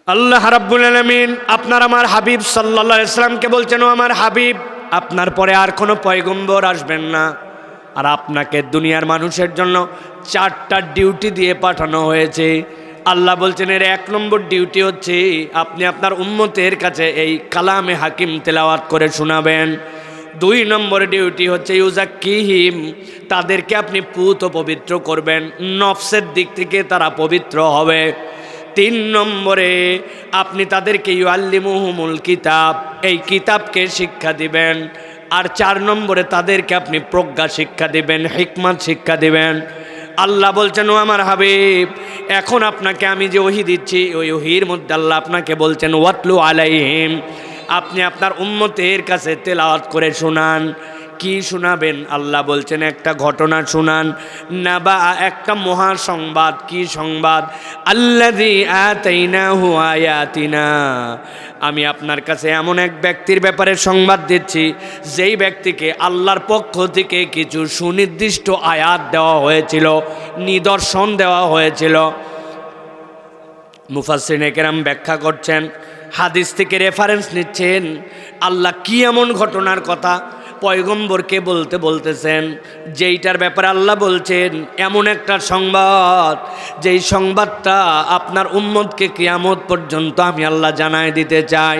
আল্লাহ রাব্বুল আলামিন আপনার আমার হাবিব সাল্লাল্লাহু আলাইহি সাল্লামকে বলছেন, ও আমার হাবিব, আপনার পরে আর কোনো পয়গম্বর আসবেন না, আর আপনাকে দুনিয়ার মানুষের জন্য 4টা ডিউটি দিয়ে পাঠানো হয়েছে। আল্লাহ বলছেন, এর 1 নম্বর ডিউটি হচ্ছে আপনি আপনার উম্মতের কাছে এই কালামে হাকিম তেলাওয়াত করে শোনাবেন। 2 নম্বর ডিউটি হচ্ছে ইউজাক্কিহিম, তাদেরকে আপনি পুত পবিত্র করবেন, নফসের দিক থেকে তারা পবিত্র হবে। 3 নম্বরে আপনি তাদেরকে ইউআল্লিমুহুমুল কিতাব, এই কিতাবকে শিক্ষা দিবেন। আর 4 নম্বরে তাদেরকে আপনি প্রজ্ঞা শিক্ষা দিবেন, হিকমত শিক্ষা দিবেন। আল্লাহ বলছেন, ও আমার হাবিব, এখন আপনাকে আমি যে ওহী দিচ্ছি, ওই ওহীর মধ্যে আল্লাহ আপনাকে বলছেন ওয়াতলু আলাইহিম, আপনি আপনার উম্মতের কাছে তেলাওয়াত করে শোনান। কি শোনাবেন? আল্লাহ বলছেন একটা ঘটনা শোনান, না বা একটা মহা সংবাদ। কি সংবাদ? আল্লাযী আতাইনাহু আয়াতিনা, আমি আপনার কাছে এমন এক ব্যক্তির ব্যাপারে সংবাদ দিচ্ছি, যেই ব্যক্তিকে আল্লাহর পক্ষ থেকে কিছু সুনির্দিষ্ট আয়াত দেওয়া হয়েছিল, নিদর্শন দেওয়া হয়েছিল। মুফাসসিরিনে কেরাম ব্যাখ্যা করছেন, হাদিস থেকে রেফারেন্স নিচ্ছেন, আল্লাহ কি এমন ঘটনার কথা পয়গম্বরকে বলতেছেন, যেইটার ব্যাপারে আল্লাহ বলছেন এমন একটা সংবাদ, যেই সংবাদটা আপনার উম্মতকে কিয়ামত পর্যন্ত আমি আল্লাহ জানায় দিতে চাই।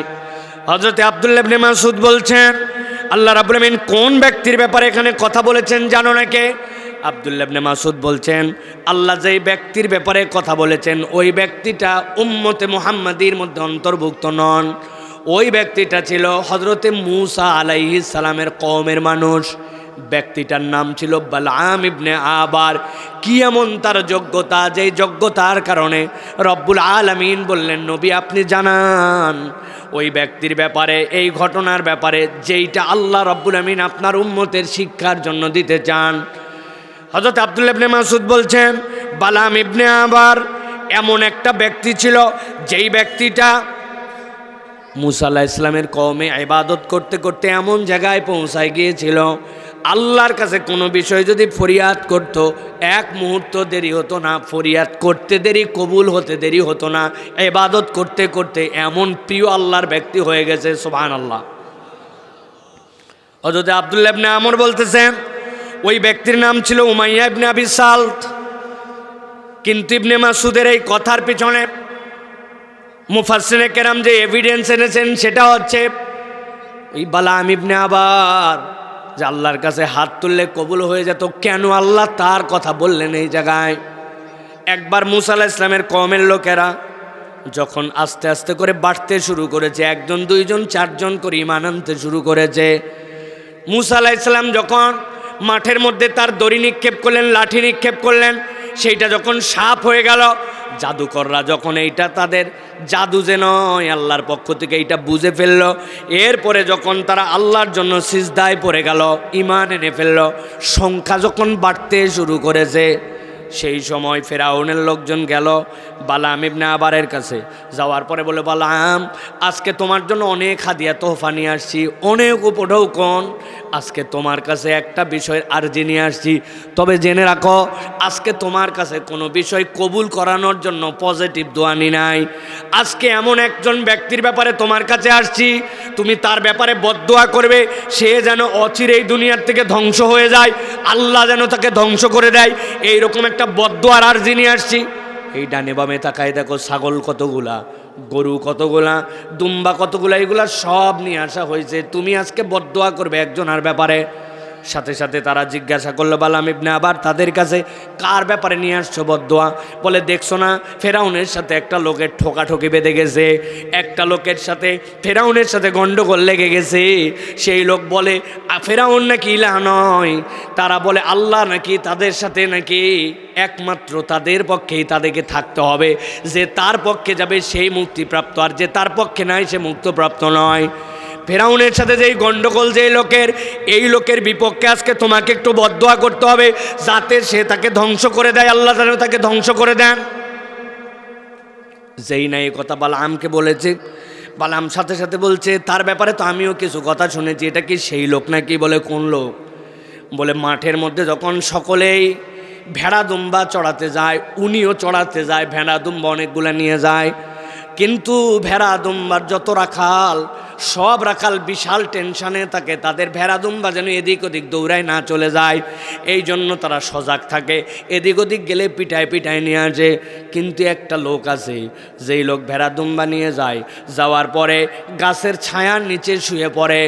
হযরত আব্দুল্লাহ ইবনে মাসউদ বলছেন, আল্লাহ রাব্বুল আমিন কোন ব্যক্তির ব্যাপারে এখানে কথা বলেছেন জানো নাকি? আব্দুল্লাহ ইবনে মাসউদ বলছেন, আল্লাহ যেই ব্যক্তির ব্যাপারে কথা বলেছেন ওই ব্যক্তিটা উম্মতে মুহাম্মাদির মধ্যে অন্তর্ভুক্ত নন। ওই ব্যক্তিটা ছিল হযরতে মূসা আলাইহিস সালামের কওমের মানুষ। ব্যক্তিটার নাম ছিল বালআম ইবনে আবার। কি এমন তার যোগ্যতা, যেই যোগ্যতার কারণে রব্বুল আলামিন বললেন, নবী আপনি জানান ওই ব্যক্তির ব্যাপারে, এই ঘটনার ব্যাপারে, যেইটা আল্লাহ রব্বুল আমিন আপনার উম্মতের শিক্ষার জন্য দিতে চান। হযরত আব্দুল্লাহ ইবনে মাসউদ বলছেন, বালআম ইবনে আবার এমন একটা ব্যক্তি ছিল, যেই ব্যক্তিটা মূসা আলাইহিস সালামের কওমে ইবাদত করতে করতে এমন জায়গায় পৌঁছায় গিয়েছিল, আল্লাহর কাছে কোনো বিষয় যদি ফরিয়াদ করত, 1 মুহূর্ত দেরি হতো না, ফরিয়াদ করতে দেরি, কবুল হতে দেরি হতো না। ইবাদত করতে করতে এমন প্রিয় আল্লাহর ব্যক্তি হয়ে গেছে, সুবহানাল্লাহ। হযরত আব্দুল্লাহ ইবনে আমর বলতেছেন, ওই ব্যক্তির নাম ছিল উমাইয়া ইবনে আবি সালত। কিন্তু ইবনে মাসউদের এই কথার পিছনে মুফাসসিরিনে কেরাম যে এভিডেন্স এনেছেন সেটা হচ্ছে ওই বালআম ইবনে আবার, যে আল্লাহর কাছে হাত তুললে কবুল হয়ে যেত, কেন আল্লাহ তার কথা বললেন এই জায়গায়? একবার মূসা আলাইহিস সালামের কওমের লোকেরা যখন আস্তে আস্তে করে বাড়তে শুরু করেছে, 1 জন 2 জন 4 জন করে ঈমান আনতে শুরু করেছে, মূসা আলাইহিস সালাম যখন মাঠের মধ্যে তার দড়ি নিক্ষেপ করলেন, লাঠি নিক্ষেপ করলেন, সেইটা যখন সাপ হয়ে গেল, জাদুকররা যখন এইটা তাদের জাদু যে নয় আল্লাহর পক্ষ থেকে এইটা বুঝে ফেলল, এরপরে যখন তারা আল্লাহর জন্য সিজদায় পড়ে গেল, ঈমান এনে ফেলল, সংখ্যা যখন বাড়তে শুরু করেছে, সেই সময় ফেরাউনের লোকজন গেল বালআম ইবনে আবারের কাছে। যাওয়ার পরে বলে, বালআম, আজকে তোমার জন্য অনেক হাদিয়া তোহফা নিয়ে আসছি, অনেক উপঢৌকন, আজকে তোমার কাছে একটা বিষয়ের আর্জি নিয়ে আসছি, তবে জেনে রাখো আজকে তোমার কাছে কোনো বিষয় কবুল করানোর জন্য পজিটিভ দোয়া নি নাই। আজকে এমন একজন ব্যক্তির ব্যাপারে তোমার কাছে আসছি, তুমি তার ব্যাপারে বদদোয়া করবে, সে যেন অচিরেই দুনিয়ার থেকে ধ্বংস হয়ে যায়, আল্লাহ যেন তাকে ধ্বংস করে দেয়, এইরকম একটা বদদোয়ার আর্জি নিয়ে আসছি। এই ডানে বামে তাকায় দেখো, ছাগল কতগুলা, গরু কতগুলা, দুম্বা কতগুলা, এগুলা সব নিয়ে আসা হয়েছে, তুমি আজকে বদদোয়া করবে একজনের ব্যাপারে। সাথে সাথে তারা জিজ্ঞাসা করলো বালআম ইবনে আবার তাদের কাছে, কার ব্যাপারে নিয়ে আসছো বদদোয়া? বলে, দেখছো না ফেরাউনের সাথে একটা লোকের ঠোকাঠুকি বেঁধে গেছে, একটা লোকের সাথে ফেরাউনের সাথে গন্ডগোল লেগে গেছে। সেই লোক বলে ফেরাউন নাকি ইলাহ নয়, তারা বলে আল্লাহ নাকি তাদের সাথে নাকি একমাত্র তাদের পক্ষেই তাদেরকে থাকতে হবে, যে তার পক্ষে যাবে সেই মুক্তিপ্রাপ্ত, আর যে তার পক্ষে নাই সে মুক্তপ্রাপ্ত নয়। ফেরাউনের সাথে যেই গন্ডগোল যেই লোকের, এই লোকের বিপক্ষে আজকে তোমাকে একটু বদদোয়া করতে হবে, যাতে সে তাকে ধ্বংস করে দেয়, আল্লাহ যেন তাকে ধ্বংস করে দেন। যেই না এই কথা বালআমকে বলেছে, বালআম সাথে সাথে বলছে, তার ব্যাপারে তো আমিও কিছু কথা শুনেছি, এটা কি সেই লোক নাকি? বলে, কোন লোক? বলে, মাঠের মধ্যে যখন সকলেই ভেড়া দুম্বা চড়াতে যায়, উনিও চড়াতে যায়, ভেড়া দুম্বা অনেকগুলো নিয়ে যায়, কিন্তু ভেড়া দুম্বার যত রাখাল, সব রাখাল বিশাল টেনশনে থাকে, তাদের ভেড়া দুম্বা যেন এদিক ওদিক দৌড়ায় না চলে যায়, এই জন্য তারা সজাগ থাকে, এদিক ওদিক গেলে পিটায় পিটায় নিয়ে আসে। কিন্তু একটা লোক আছে, যেই লোক ভেড়া দুম্বা নিয়ে যায়, যাওয়ার পরে গাছের ছায়ার নিচে শুয়ে পড়ে,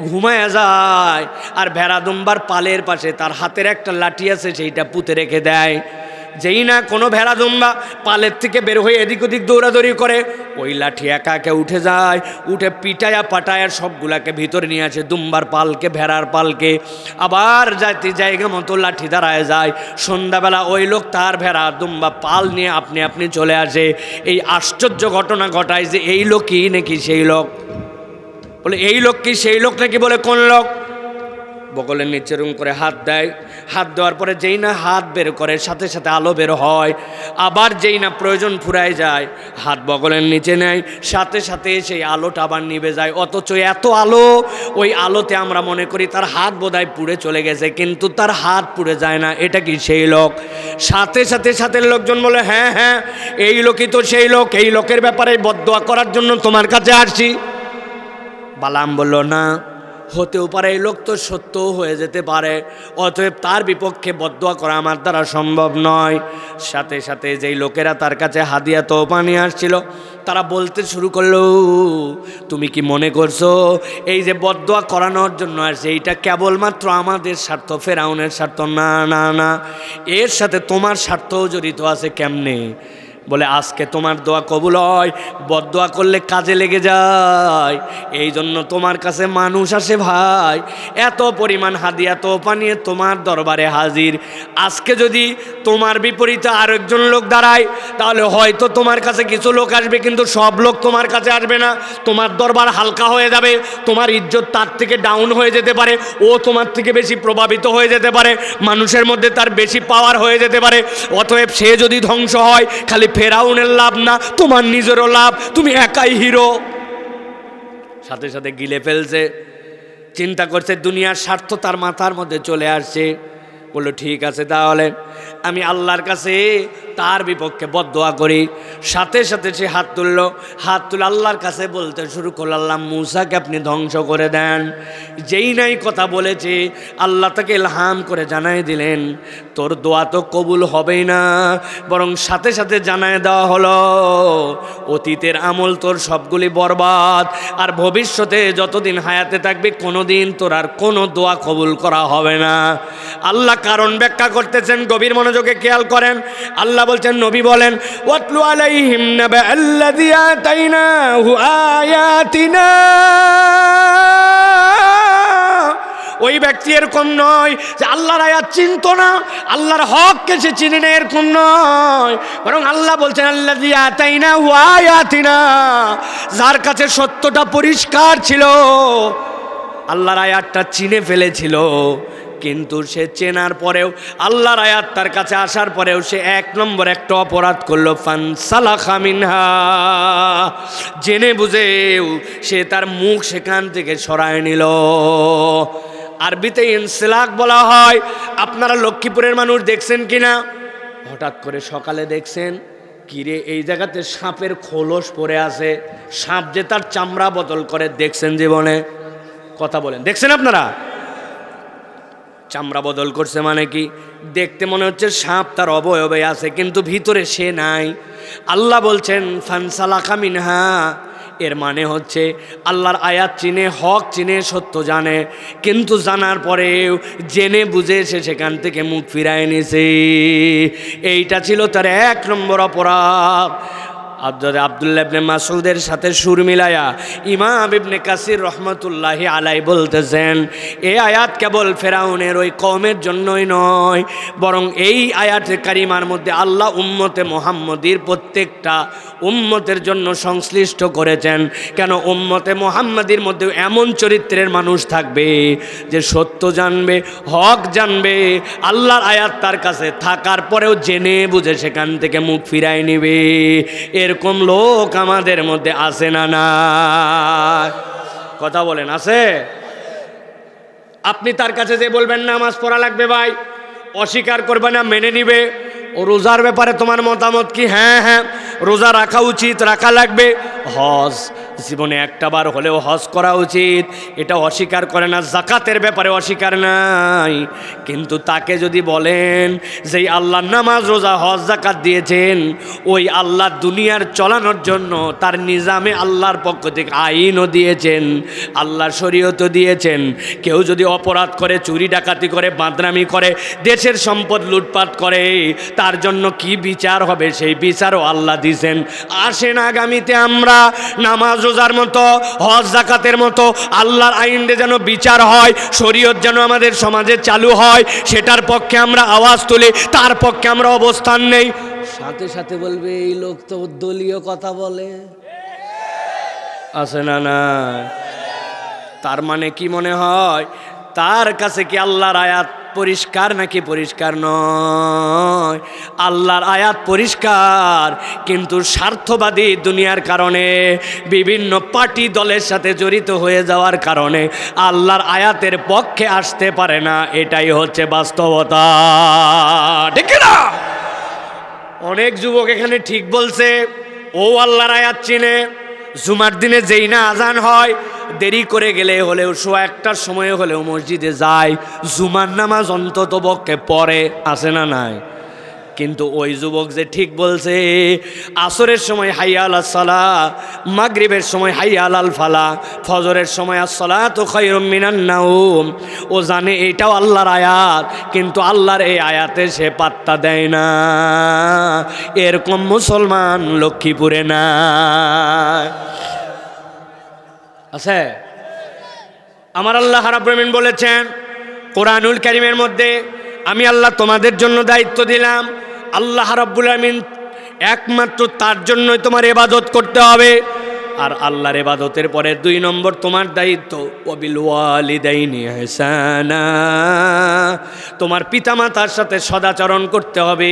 ঘুমায় যায়, আর ভেড়া দুম্বার পালের পাশে তার হাতের একটা লাঠি আছে, সেইটা পুঁতে রেখে দেয়। যেই না কোনো ভেড়া দুম্বা পালের থেকে বের হয়ে এদিক ওদিক দৌড়াদৌড়ি করে, ওই লাঠি একা একা উঠে যায়, উঠে পিটায়া পাটায়া সবগুলাকে ভিতরে নিয়ে আসে, দুম্বার পালকে ভেড়ার পালকে। আবার যাতে জায়গা মতো লাঠি দাঁড়ায় যায়। সন্ধ্যাবেলা ওই লোক তার ভেড়া দুম্বা পাল নিয়ে আপনি আপনি চলে আসে। এই আশ্চর্য ঘটনা ঘটায় যে এই লোকই নাকি সেই লোক। বলে এই লোক কি সেই লোক নাকি? বলে কোন লোক? বগলের নিচে রুম করে হাত দেয়, হাত দেওয়ার পরে যেই না হাত বের করে সাথে সাথে আলো বের হয়, আবার যেই না প্রয়োজন ফুরায় যায় হাত বগলের নিচে নেয়, সাথে সাথে সেই আলোটা আবার নিভে যায়। অথচ এত আলো, ওই আলোতে আমরা মনে করি তার হাত বোধহয় পুড়ে চলে গেছে, কিন্তু তার হাত পুড়ে যায় না। এটা কি সেই লোক? সাথে সাথে সাথে লোকজন বলে হ্যাঁ হ্যাঁ এই লোকই তো সেই লোক, এই লোকের ব্যাপারে বদদোয়া করার জন্য তোমার কাছে আসছি। বালাম বলল না, হতেও পারে এই লোক তো সত্যও হয়ে যেতে পারে, অতএব তার বিপক্ষে বদদোয়া করা আমার দ্বারা সম্ভব নয়। সাথে সাথে যেই লোকেরা তার কাছে হাদিয়া তোফা নিয়ে আসছিল, তারা বলতে শুরু করলো, তুমি কি মনে করছো এই যে বদদোয়া করানোর জন্য আসছে এইটা কেবলমাত্র আমাদের স্বার্থ, ফেরাউনের স্বার্থ? না না না, এর সাথে তোমার স্বার্থও জড়িত আছে। কেমনে? বলে আজকে তোমার দোয়া কবুল হয়, বদদোয়া করলে কাজে লেগে যায়, এই জন্য তোমার কাছে মানুষ আসে ভাই, এত পরিমাণ হাদিয়া তোফা নিয়ে তোমার দরবারে হাজির। আজকে যদি তোমার বিপরীতে আরেকজন লোক দাঁড়ায়, তাহলে হয়তো তোমার কাছে কিছু লোক আসবে, কিন্তু সব লোক তোমার কাছে আসবে না। তোমার দরবার হালকা হয়ে যাবে, তোমার ইজ্জত তার থেকে ডাউন হয়ে যেতে পারে, ও তোমার থেকে বেশি প্রভাবিত হয়ে যেতে পারে, মানুষের মধ্যে তার বেশি পাওয়ার হয়ে যেতে পারে। অতএব সে যদি ধ্বংস হয়, খালি ফেরাউনের লাভ না, তোমার নিজেরও লাভ, তুমি একাই হিরো। সাথে সাথে গিলে ফেলছে, চিন্তা করছে, দুনিয়ার স্বার্থ তার মাথার মধ্যে চলে আসছে। বললো ঠিক আছে, তাহলে আমি আল্লাহর কাছে তার বিপক্ষে বদদোয়া করি। সাথে সাথে সে হাত তুললো, হাত তুলে আল্লাহর কাছে বলতে শুরু করল, আল্লাহ মূসাকে আপনি ধ্বংস করে দেন। যেই নাই কথা বলেছে, আল্লাহ তাকে ইলহাম করে জানাই দিলেন, তোর দোয়া তো কবুল হবেই না, বরং সাথে সাথে জানায় দেওয়া হলো অতীতের আমল তোর সবগুলি বরবাদ, আর ভবিষ্যতে যতদিন হায়াতে থাকবে কোনোদিন তোর আর কোনো দোয়া কবুল করা হবে না। আল্লাহ কারণ ব্যাখ্যা করতেছেন, গভীর মনোযোগে খেয়াল করেন। আল্লাহ বলছেন, নবী বলেন, ওয়াতলু আলাইহিম নাবা আল্লাযী আতাইনাহু আয়াতিনা। ওই ব্যক্তি এরকম নয় যে আল্লাহর আয়াত চিনত না, আল্লাহর হককে সে চিনে না, এরকম নয়। বরং আল্লাহ বলছেন, আল্লাযী আতাইনাহু আয়াতিনা, যার কাছে সত্যটা পরিষ্কার ছিল, আল্লাহর আয়াতটা চিনে ফেলেছিল, কিন্তু সে চেনার পরেও, আল্লাহর আয়াত তার কাছে আসার পরেও সে এক নম্বর একটা অপরাধ করলো, ফানসালাখা মিনহা, জেনে বুঝেও সে তার মুখ সেখান থেকে সরায় নিল। আরবিতে ইনসিলাক বলা হয়। আপনারা লক্ষ্মীপুরের মানুষ দেখছেন কিনা? হঠাৎ করে সকালে দেখছেন, কিরে এই জায়গাতে সাপের খোলস পড়ে আছে, সাপ যে তার চামড়া বদল করে, দেখছেন জীবনে? কথা বলেন, দেখছেন আপনারা? চামড়া বদল করছে মানে কি? দেখতে মনে হচ্ছে সাপ তার অবয়বে আছে, কিন্তু ভিতরে সে নাই। আল্লাহ বলছেন ফানসালাখা মিনহা, এর মানে হচ্ছে আল্লাহর আয়াত চিনে, হক চিনে, সত্য জানে, কিন্তু জানার পরেও জেনে বুঝে সে সেখান থেকে মুখ ফিরায় নিছে। এইটা ছিল তার এক নম্বর অপরাধ। আব্দুল্লাহ ইবনে মাসউদের সাথে সুর মিলায়া ইমাম ইবনে কাসির রহমতুল্লাহি আলাই বলতেছেন, এই আয়াত কেবল ফেরাউনের ওই কওমের জন্যই নয়, বরং এই আয়াতে কারিমার মধ্যে আল্লাহ উম্মতে মুহাম্মদীর প্রত্যেকটা উম্মতের জন্য সংশ্লিষ্ট করেছেন। কেন? উম্মতে মুহাম্মদীর মধ্যে এমন চরিত্রের মানুষ থাকবে যে সত্য জানবে, হক জানবে, আল্লাহর আয়াত তার কাছে থাকার পরেও জেনে বুঝে সেখান থেকে মুখ ফিরায় নিবে। এরকম লোক আমাদের মধ্যে আছে না? না, কথা বলেন, আছে? আপনি তার কাছে যে বলবেন নামাজ পড়া লাগবে ভাই, অস্বীকার করবে না, মেনে নিবে, ও রোজার ব্যাপারে তোমার মতামত কি? হ্যাঁ হ্যাঁ, রোজা রাখা উচিত, রাখা লাগবে। হজ জীবনে একটা বার হলেও হজ করা উচিত, এটা অস্বীকার করে না। জাকাতের ব্যাপারে অস্বীকার নাই, কিন্তু তাকে যদি বলেন যে আল্লাহ নামাজ রোজা হজ জাকাত দিয়েছেন, ওই আল্লাহ দুনিয়ার চলানোর জন্য তার নিজামে আল্লাহর পক্ষ থেকে আইনও দিয়েছেন, আল্লাহর শরীয়তও দিয়েছেন। কেউ যদি অপরাধ করে, চুরি ডাকাতি করে, বাঁদরামি করে, দেশের সম্পদ লুটপাট করে, তার জন্য কি বিচার হবে সেই বিচারও আল্লাহ দিয়েছেন। আসেন আগামীতে আমরা নামাজ রোজার মতো, হজ জাকাতের মতো আল্লাহর আইনে যেন বিচার হয়, শরীয়ত যেন আমাদের সমাজে চালু হয়, সেটার পক্ষে আমরা আওয়াজ তুলি, তার পক্ষে আমরা অবস্থান নেই। সাথে সাথে বলবে এই লোক তো দলীয় কথা বলে, আছে না? না, তার মানে কি মনে হয় তার কাছে কি আল্লাহর আয়াত পরিষ্কার নাকি পরিষ্কার নয়? আল্লাহর আয়াত পরিষ্কার, কিন্তু স্বার্থবাদী দুনিয়ার কারণে, বিভিন্ন পার্টি দলের সাথে জড়িত হয়ে যাওয়ার কারণে আল্লাহর আয়াতের পক্ষে আসতে পারে না। এটাই হচ্ছে বাস্তবতা, ঠিক না? অনেক যুবক এখানে ঠিক বলছে, ও আল্লাহর আয়াত চিনে। জুমার দিনে যেই না আজান হয়, দেরি করে গেলে হলেও 1:15 সময় হলেও মসজিদে যায়, জুমার নামাজ অন্তত পক্ষে পড়ে, আছে না নাই? কিন্তু ওই যুবক যে ঠিক বলছে, আসরের সময় হাইয়া আলাস সালাহ, মাগরিবের সময় হাইয়া আলাল ফালাহ, ফজরের সময় আসসালাতু খায়রুম মিনান নাওম, ও জানে এটাও আল্লাহর আয়াত, কিন্তু আল্লাহর এই আয়াতে সে পাত্তা দেয় না। এরকম মুসলমান লক্ষ্মীপুরে না আছে? আমার আল্লাহ রাব্বুল আমিন বলেছেন কোরআনুল কারীমের মধ্যে, আমি আল্লাহ তোমাদের জন্য দায়িত্ব দিলাম, আল্লাহ রাব্বুল আমিন একমাত্র তার জন্যই তোমার ইবাদত করতে হবে। আর আল্লাহর ইবাদতের পরে 2 নম্বর তোমার দায়িত্ব, ওয়াবিল ওয়ালিদাইনি ইহসানা, তোমার পিতামাতার সাথে সদাচরণ করতে হবে,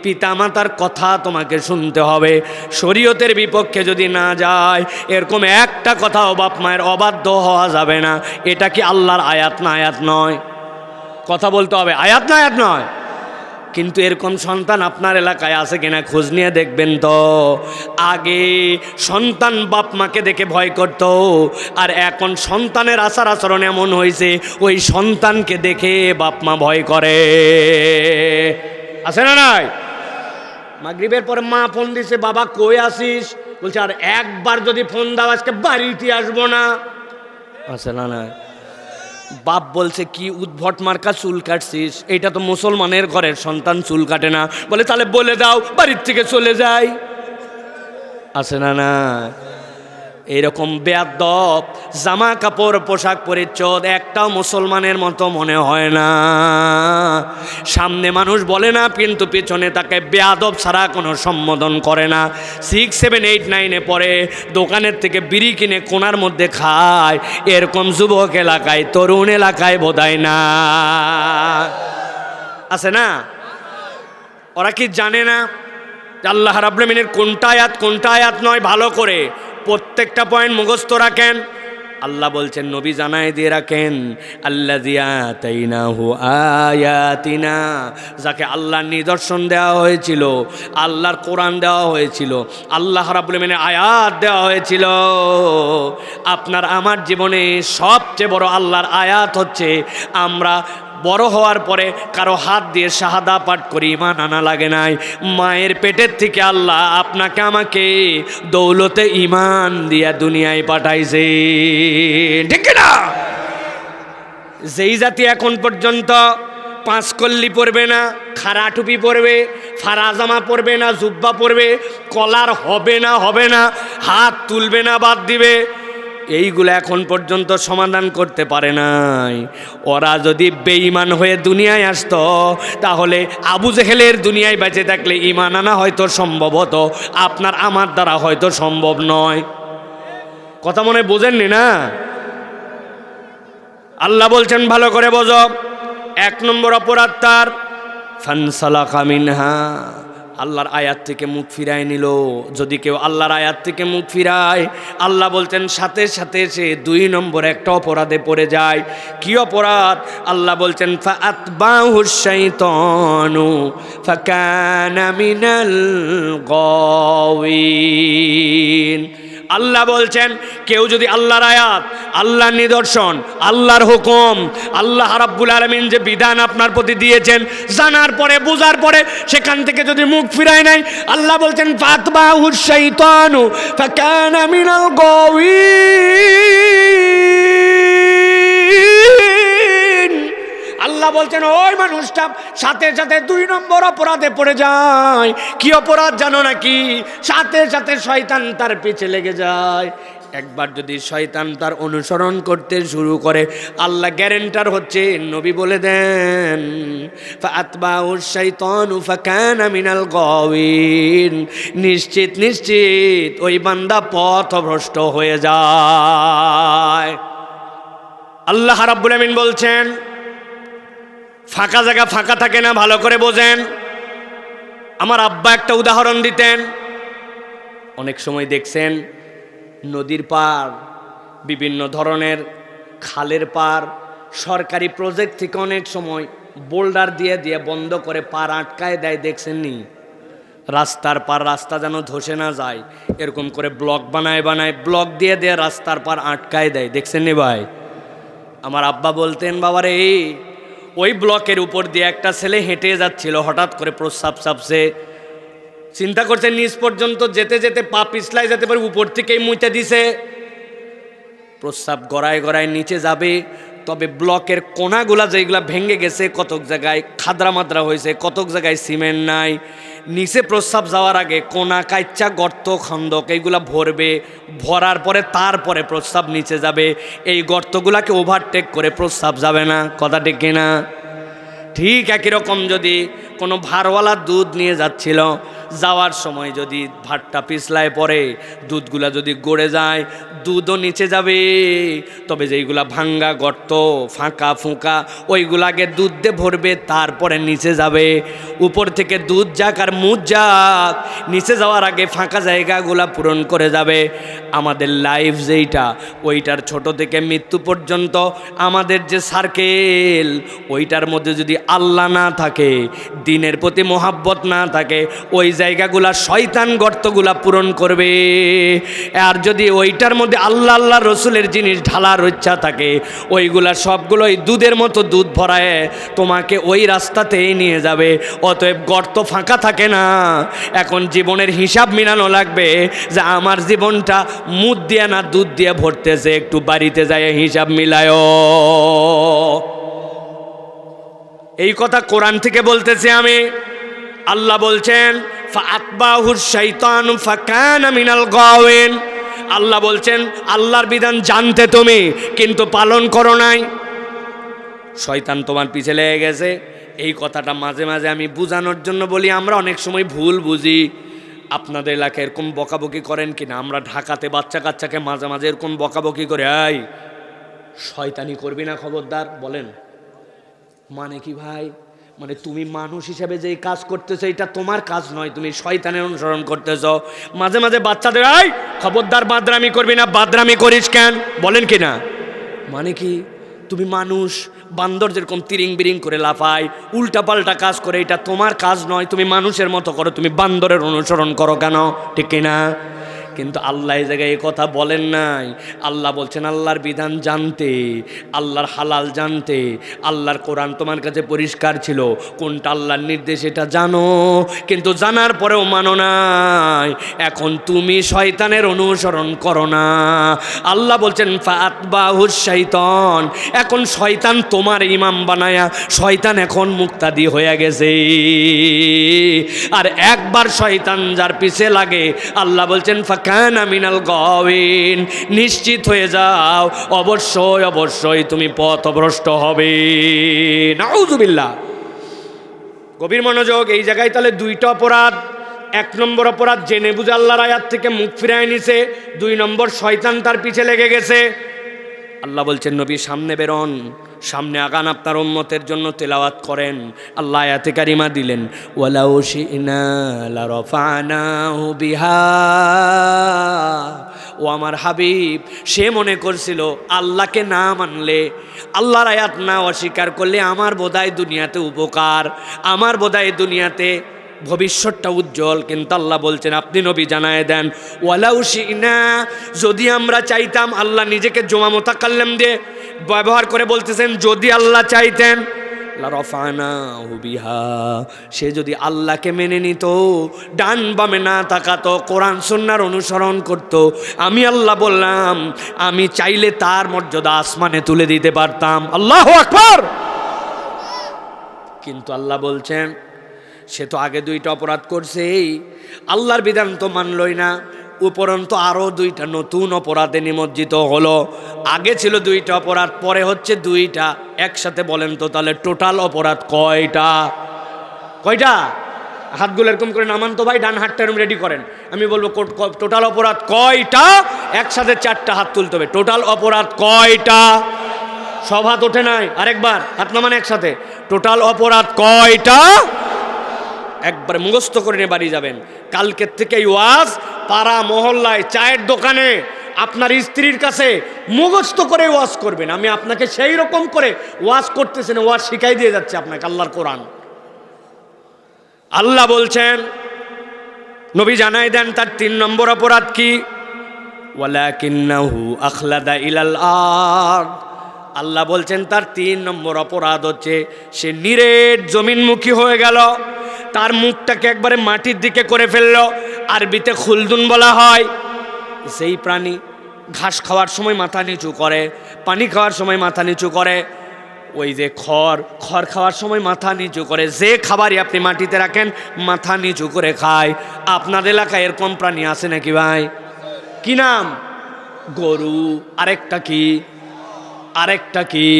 পিতামাতার কথা তোমাকে শুনতে হবে, শরীয়তের বিপক্ষে যদি না যায়, এরকম একটা কথাও বাপ মায়ের অবাধ্য হওয়া যাবে না। এটা কি আল্লাহর আয়াত না আয়াত নয়? কথা বলতে হবে, আয়াত না আয়াত নয়? কিন্তু এরকম সন্তান আপনার এলাকায় আছে কিনা খোঁজ নিয়ে দেখবেন তো। আগে সন্তান বাপ মাকে দেখে ভয় করত, আর এখন সন্তানের আচার আচরণ এমন হয়েছে ওই সন্তানকে দেখে বাপ মা ভয় করে, আছে না নাই? মাগরিবের পরে মা ফোন দিছে, বাবা কই আসিস? বলছে আর একবার যদি ফোন দাও আজকে বাড়িতে আসবো না, আছে না নাই? বাপ বলছে কি উদ্ভট মার্কা চুল কাটছিস? এটা তো মুসলমানের ঘরের সন্তান চুল কাটে না। বলে তাহলে বলে দাও বাড়ির থেকে চলে যাই, আছে না না? এরকম বেয়াদব জামা কাপড় পোশাক পরিচ্ছদ একটাও মুসলমানের মতো মনে হয় না। সামনে মানুষ বলে না, কিন্তু পিছনে তাকে বেয়াদব ছাড়া কোনো সম্বোধন করে না। 6, 7, 8, 9-এ পড়ে, দোকানের থেকে বিড়ি কিনে কোনার মধ্যে খায়, এরকম যুবক এলাকায়, তরুণ এলাকায় বোধহয় না, আছে না? ওরা কি জানে না আল্লাহ রাব্বুল আমিনের কোনটা আয়াত নয়? ভালো করে প্রত্যেকটা পয়েন্ট মুখস্থ রাখেন। আল্লাহ বলছেন, নবী জানায় দিয়ে রাখেন, আল্লাযী আতাইনাহু আয়াতিনা, যাকে আল্লাহর নিদর্শন দেওয়া হয়েছিল, আল্লাহর কোরআন দেওয়া হয়েছিল, আল্লাহ রাব্বুল আমিনের আয়াত দেওয়া হয়েছিল। আপনার আমার জীবনে সবচেয়ে বড় আল্লাহর আয়াত হচ্ছে আমরা বড় হওয়ার পরে কারো হাত দিয়ে শাহাদা পাঠ করি, ঈমান আনা লাগে নাই। মায়ের পেটের থেকে আল্লাহ আপনাকে আমাকে দৌলতে ঈমান দিয়া দুনিয়ায় পাঠাইছে, ঠিক না? যেই জাতি এখন পর্যন্ত 5 কল্লি পরবে না, খাড়া টুপি পরবে, ফারা জামা পরবে না, জুব্বা পরবে, কলার হবে না, হাত তুলবে না, বাদ দিবে, এইগুলো এখন পর্যন্ত সমাধান করতে পারে নাই। ওরা যদি বেঈমান হয়ে দুনিয়ায় আসতো, তাহলে আবু জেহেলের দুনিয়ায় বেঁচে থাকলে ঈমান আনা হয়তো সম্ভবত আপনার আমার দ্বারা হয়তো সম্ভব নয়। কথা মনে বোঝেননি না? আল্লাহ বলছেন ভালো করে বোঝো। 1 নম্বর অপরাধ তার ফানসালাকা মিনহা, আল্লাহর আয়াত থেকে মুখ ফিরায় নিল। যদি কেউ আল্লাহর আয়াত থেকে মুখ ফিরায়, আল্লাহ বলছেন সাথে সাথে সে 2 নম্বর একটা অপরাধে পড়ে যায়। কি অপরাধ? আল্লাহ বলছেন ফাআতবাহুশ শাইতানু ফাকানা মিনাল গাওয়িন। আল্লাহ বলছেন কেউ যদি আল্লাহর আয়াত, আল্লাহর নিদর্শন, আল্লাহর হুকুম, আল্লাহ রাব্বুল আলামিন যে বিধান আপনার প্রতি দিয়েছেন, জানার পরে বোঝার পরে সেখান থেকে যদি মুখ ফিরায় নাই, আল্লাহ বলছেন ফাতবাহুশ শাইতানু ফাকানা মিনাল গাওয়িন। আল্লাহ বলছেন ওই মানুষটা সাথে সাথে 2 নম্বর অপরাধে পড়ে যায়। কি অপরাধ জানো নাকি? সাথে সাথে শয়তান তার পিছে লেগে যায়। একবার যদি শয়তান তার অনুসরণ করতে শুরু করে, আল্লাহ গ্যারেন্টার হচ্ছে, নবী বলে দেন ফাআতবাহুশ শাইতানু ফাকানা মিনাল গাওয়িন। নিশ্চিত নিশ্চিত ওই বান্দা পথভ্রষ্ট হয়ে যায়। আল্লাহ রাব্বুল আমিন বলছেন ফাঁকা জায়গা ফাঁকা থাকে না, ভালো করে বোঝেন। আমার আব্বা একটা উদাহরণ দিতেন। অনেক সময় দেখছেন নদীর পার, বিভিন্ন ধরনের খালের পার সরকারি প্রজেক্ট থেকে অনেক সময় বোল্ডার দিয়ে দিয়ে বন্ধ করে পার আটকায় দেয়, দেখছেন নি? রাস্তার পার, রাস্তা যেন ধসে না যায় এরকম করে ব্লক বানায় বানায় ব্লক দিয়ে দিয়ে রাস্তার পার আটকায় দেয়, দেখছেন নি ভাই? আমার আব্বা বলতেন বাবারে, ওই ব্লকের উপর দিয়ে একটা ছেলে হেঁটে যাচ্ছিল, হঠাৎ করে প্রস্রাব চাপছে, চিন্তা করছে নিচ পর্যন্ত যেতে যেতে পা পিছলায় যেতে পারে, উপর থেকেই মুইতে দিছে। প্রস্রাব গড়ায় গড়ায় নিচে যাবে, তবে ব্লকের কোনাগুলা যেগুলা ভেঙে গেছে, কতক জায়গায় খাদরা মাদ্রা হয়েছে, কতক জায়গায় সিমেন্ট নাই, নিচে প্রস্রাব যাওয়ার আগে কোনা কাইচ্চা গর্ত খন্দক এইগুলা ভরবে, ভরার পরে তারপরে প্রস্রাব নিচে যাবে। এই গর্তগুলাকে ওভারটেক করে প্রস্রাব যাবে না, কথা ঠিক কিনা? ঠিক একই রকম যদি কোনো ভারওয়ালা দুধ নিয়ে যাচ্ছিল, যাওয়ার সময় যদি ভাতটা পিছলায় পড়ে, দুধগুলা যদি গড়ে যায়, দুধও নিচে যাবে। তবে যেইগুলা ভাঙ্গা গর্ত, ফাঁকা ফুঁকা, ওইগুলাকে দুধ দিয়ে ভরবে, তারপরে নিচে যাবে। উপর থেকে দুধ যাক আর মুখ যাক, নিচে যাওয়ার আগে ফাঁকা জায়গাগুলা পূরণ করে যাবে। আমাদের লাইফ যেইটা, ওইটার ছোট থেকে মৃত্যু পর্যন্ত আমাদের যে সার্কেল, ওইটার মধ্যে যদি আল্লাহ না থাকে, দিনের প্রতি মোহাব্বত না থাকে, ওই জায়গাগুলা শয়তান গর্তগুলা পূরণ করবে। আর যদি ওইটার মধ্যে আল্লাহ আল্লাহ রসুলের জিনিস ঢালার ইচ্ছা থাকে, ওইগুলা সবগুলোই দুধের মতো দুধ ভরায় তোমাকে ওই রাস্তাতেই নিয়ে যাবে। অতএব গর্ত ফাঁকা থাকে না। এখন জীবনের হিসাব মিলানো লাগবে যে আমার জীবনটা মুদ দিয়ে না দুধ দিয়ে ভরতেছে, একটু বাড়িতে যায় হিসাব মিলায়। এই কথা কোরআন থেকে বলতেছি আমি। আল্লাহ বলছেন ফাআতবাহুশ শাইতানু ফাকানা মিনাল গাওয়িন। আল্লাহ বলছেন আল্লাহর বিধান জানতে তুমি, কিন্তু পালন করো নাই, শয়তান তোমার পিছে লেগে গেছে। এই কথাটা মাঝে মাঝে আমি বোঝানোর জন্য বলি। আমরা অনেক সময় ভুল বুঝি। আপনাদের এলাকায় এরকম বকাবকি করেন কিনা? আমরা ঢাকাতে বাচ্চা কাচ্চাকে মাঝে মাঝে এরকম বকাবকি করে, এই শয়তানি করবি না, খবরদার। বলেন মানে কি ভাই? মানে তুমি মানুষ হিসেবে যেই কাজ করতেছো এটা তোমার কাজ নয়, তুমি শয়তানের অনুসরণ করতেছো। মাঝে মাঝে বাচ্চাদের এই খবরদার বাদরামি করবি না, বাদরামি করিস কেন? বলেন কি না? মানে কি? তুমি মানুষ, বান্দর যেরকম তিরিং বিরিং করে লাফায়, উল্টা পাল্টা কাজ করে, এটা তোমার কাজ নয়, তুমি মানুষের মতো করো, তুমি বান্দরের অনুসরণ করো কেন? ঠিক কিনা? কিন্তু আল্লাহ এই জায়গায় এই কথা বলেন নাই। আল্লাহ বলছেন আল্লাহর বিধান জানতে, আল্লাহর হালাল জানতে। আল্লাহর কোরআন তোমার কাছে পরিষ্কার ছিল, কোনটা আল্লাহর নির্দেশ এটা জানো, কিন্তু জানার পরেও মানো নাই। এখন তুমি শয়তানের অনুসরণ করো না। আল্লাহ বলছেন ফাআতবাহুশ শাইতান। এখন শয়তান তোমার ইমাম বানায়া, শয়তান এখন মুক্তাদি হয়ে গেছে। আর একবার শয়তান যার পিছে লাগে, আল্লাহ বলছেন ফাকানা মিনাল গাওয়িন, নিশ্চিত হয়ে যাও অবশ্যই অবশ্যই তুমি পথভ্রষ্ট হবে। নাউযুবিল্লাহ। গভীর মনোযোগ। এই জায়গায় তাহলে 2টা অপরাধ। 1 নম্বর অপরাধ জেনে বুঝে আল্লাহর আয়াত থেকে মুখ ফিরায় নিছে। 2 নম্বর শয়তান তার পিছে লেগে গেছে। আল্লাহ বলছেন নবী সামনে বেরোন, সামনে আগান, আপনার উম্মতের জন্য তেলাওয়াত করেন। আল্লাহ আয়াতে কারিমা দিলেন, ওয়ালাউ শি'না লারাফা'নাহু বিহা। ও আমার হাবিব, সে মনে করছিল আল্লাহকে না মানলে, আল্লাহর আয়াত না অস্বীকার করলে আমার বোধহয় দুনিয়াতে উপকার, আমার বোধহয় দুনিয়াতে ভবিষ্যৎটা উজ্জ্বল। কিন্তু আল্লাহ বলছেন, আপনি নবী জানায় দেন, ওয়ালাউ শি'না, যদি আমরা চাইতাম। আল্লাহ নিজেকে জমা মুতাকাল্লিম দিয়ে ব্যবহার করে বলতেছেন, যদি আল্লাহ চাইতেন, লারাফা'নাহু বিহা, সে যদি আল্লাহকে মেনে নিত, ডান বামে না তাকাতো, কোরআন সুন্নাহর অনুসরণ করত, আমি আল্লাহ বললাম, আমি চাইলে তার মর্যাদা আসমানে তুলে দিতে পারতাম। আল্লাহু আকবার। কিন্তু আল্লাহ বলছেন, সে তো আগে 2টা অপরাধ করছে, আল্লাহর বিধান তো মানলই না, উপরন্তু আরও 2টা নতুন অপরাধে নিমজ্জিত হলো। আগে ছিল 2টা অপরাধ, পরে হচ্ছে 2টা। একসাথে বলেন তো তাহলে টোটাল অপরাধ কয়টা? কয়টা? হাতগুলো এরকম করে নামান তো ভাই, ডান হাতটা এরকম রেডি করেন। আমি বলবো টোটাল অপরাধ কয়টা, একসাথে 4টা হাত তুলতে হবে। টোটাল অপরাধ কয়টা? সব হাত ওঠে নাই, আরেকবার হাত নামান একসাথে। টোটাল অপরাধ কয়টা? একবার মুখস্থ করে নিয়ে বাড়ি যাবেন। কালকের থেকে ওয়াজ পাড়া মহল্লায়, চায়ের দোকানে, আপনার স্ত্রীর কাছে মুখস্থ করে ওয়াজ করবেন। আমি আপনাকে সেই রকম করে ওয়াজ করতেছেন, ওয়াজ শিখাই দিয়ে যাচ্ছে আপনাকে আল্লাহর কোরআন। আল্লাহ বলছেন, নবী জানাই দেন তার 3 নম্বর অপরাধ কি? ওয়ালাকিন্নাহু আখলাদা ইলাল আরদ। আল্লাহ বলছেন তার 3 নম্বর অপরাধ হচ্ছে সে নিরেট জমিনমুখী হয়ে গেল, তার মুখটাকে একবারে মাটির দিকে করে ফেললো। আরবিতে খুলদুন বলা হয়। সেই প্রাণী ঘাস খাওয়ার সময় মাথা নিচু করে, পানি খাওয়ার সময় মাথা নিচু করে, ওই যে খড় খাওয়ার সময় মাথা নিচু করে। যে খাবারই আপনি মাটিতে রাখেন মাথা নিচু করে খায়। আপনার এলাকায় এরকম প্রাণী আছে নাকি ভাই? কি নাম? গরু। আরেকটা কি?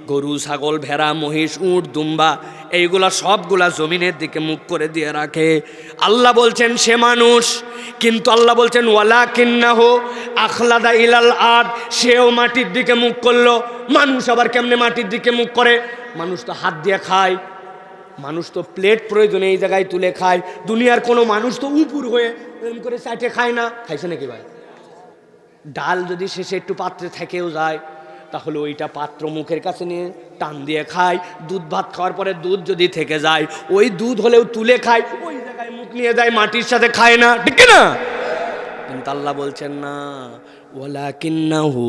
গরু, ছাগল, ভেড়া, মহিষ, উট, দুম্বা, এইগুলা সবগুলা জমিনের দিকে মুখ করে দিয়ে রাখে। আল্লাহ বলছেন সে মানুষ, কিন্তু আল্লাহ বলছেন ওয়ালাকিন্নাহু আখলাদা ইলাল আরদ, সেও মাটির দিকে মুখ করলো। মানুষ আবার কেমনে মাটির দিকে মুখ করে? মানুষ তো হাত দিয়ে খায়, মানুষ তো প্লেট প্রয়োজনে এই জায়গায় তুলে খায়। দুনিয়ার কোনো মানুষ তো উপর হয়ে এরকম করে চাটে খায় না। খাইছে নাকি ভাই? ডাল যদি শেষে একটু পাত্রে থেকেও যায়, তাহলে ওইটা পাত্র মুখের কাছে নিয়ে টান দিয়ে খায়। দুধ ভাত খাওয়ার পরে দুধ যদি থেকে যায়, ওই দুধ হলেও তুলে খায়, ওই জায়গায় মুখ নিয়ে যায়, মাটির সাথে খায় না, ঠিক না? কিন্তু আল্লাহ বলছেন না, ওয়ালাকিন্নাহু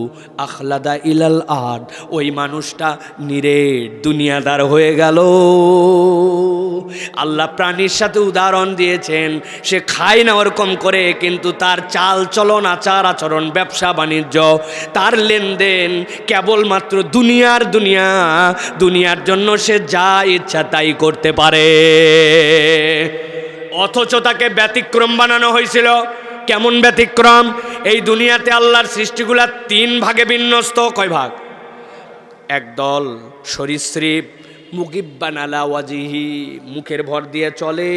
আখলাদা ইলাল আরদ, ওই মানুষটা নিরেট দুনিয়াদার হয়ে গেল। আল্লাহ প্রাণীর সাথে উদাহরণ দিয়েছেন, সে খায় না ওরকম করে, কিন্তু তার চাল চলন, আচার আচরণ, ব্যবসা বাণিজ্য, তার লেনদেন কেবলমাত্র দুনিয়ার জন্য সে যা ইচ্ছা তাই করতে পারে। অথচ তাকে ব্যতিক্রম বানানো হয়েছিল। কেমন ব্যতিক্রম? এই দুনিয়াতে আল্লাহর সৃষ্টিগুলা 3 ভাগে বিন্যস্ত। কয় ভাগ? একদল সরীসৃপ, মুকিব্বান আলা ওয়াজিহি, মুখের ভর দিয়ে চলে।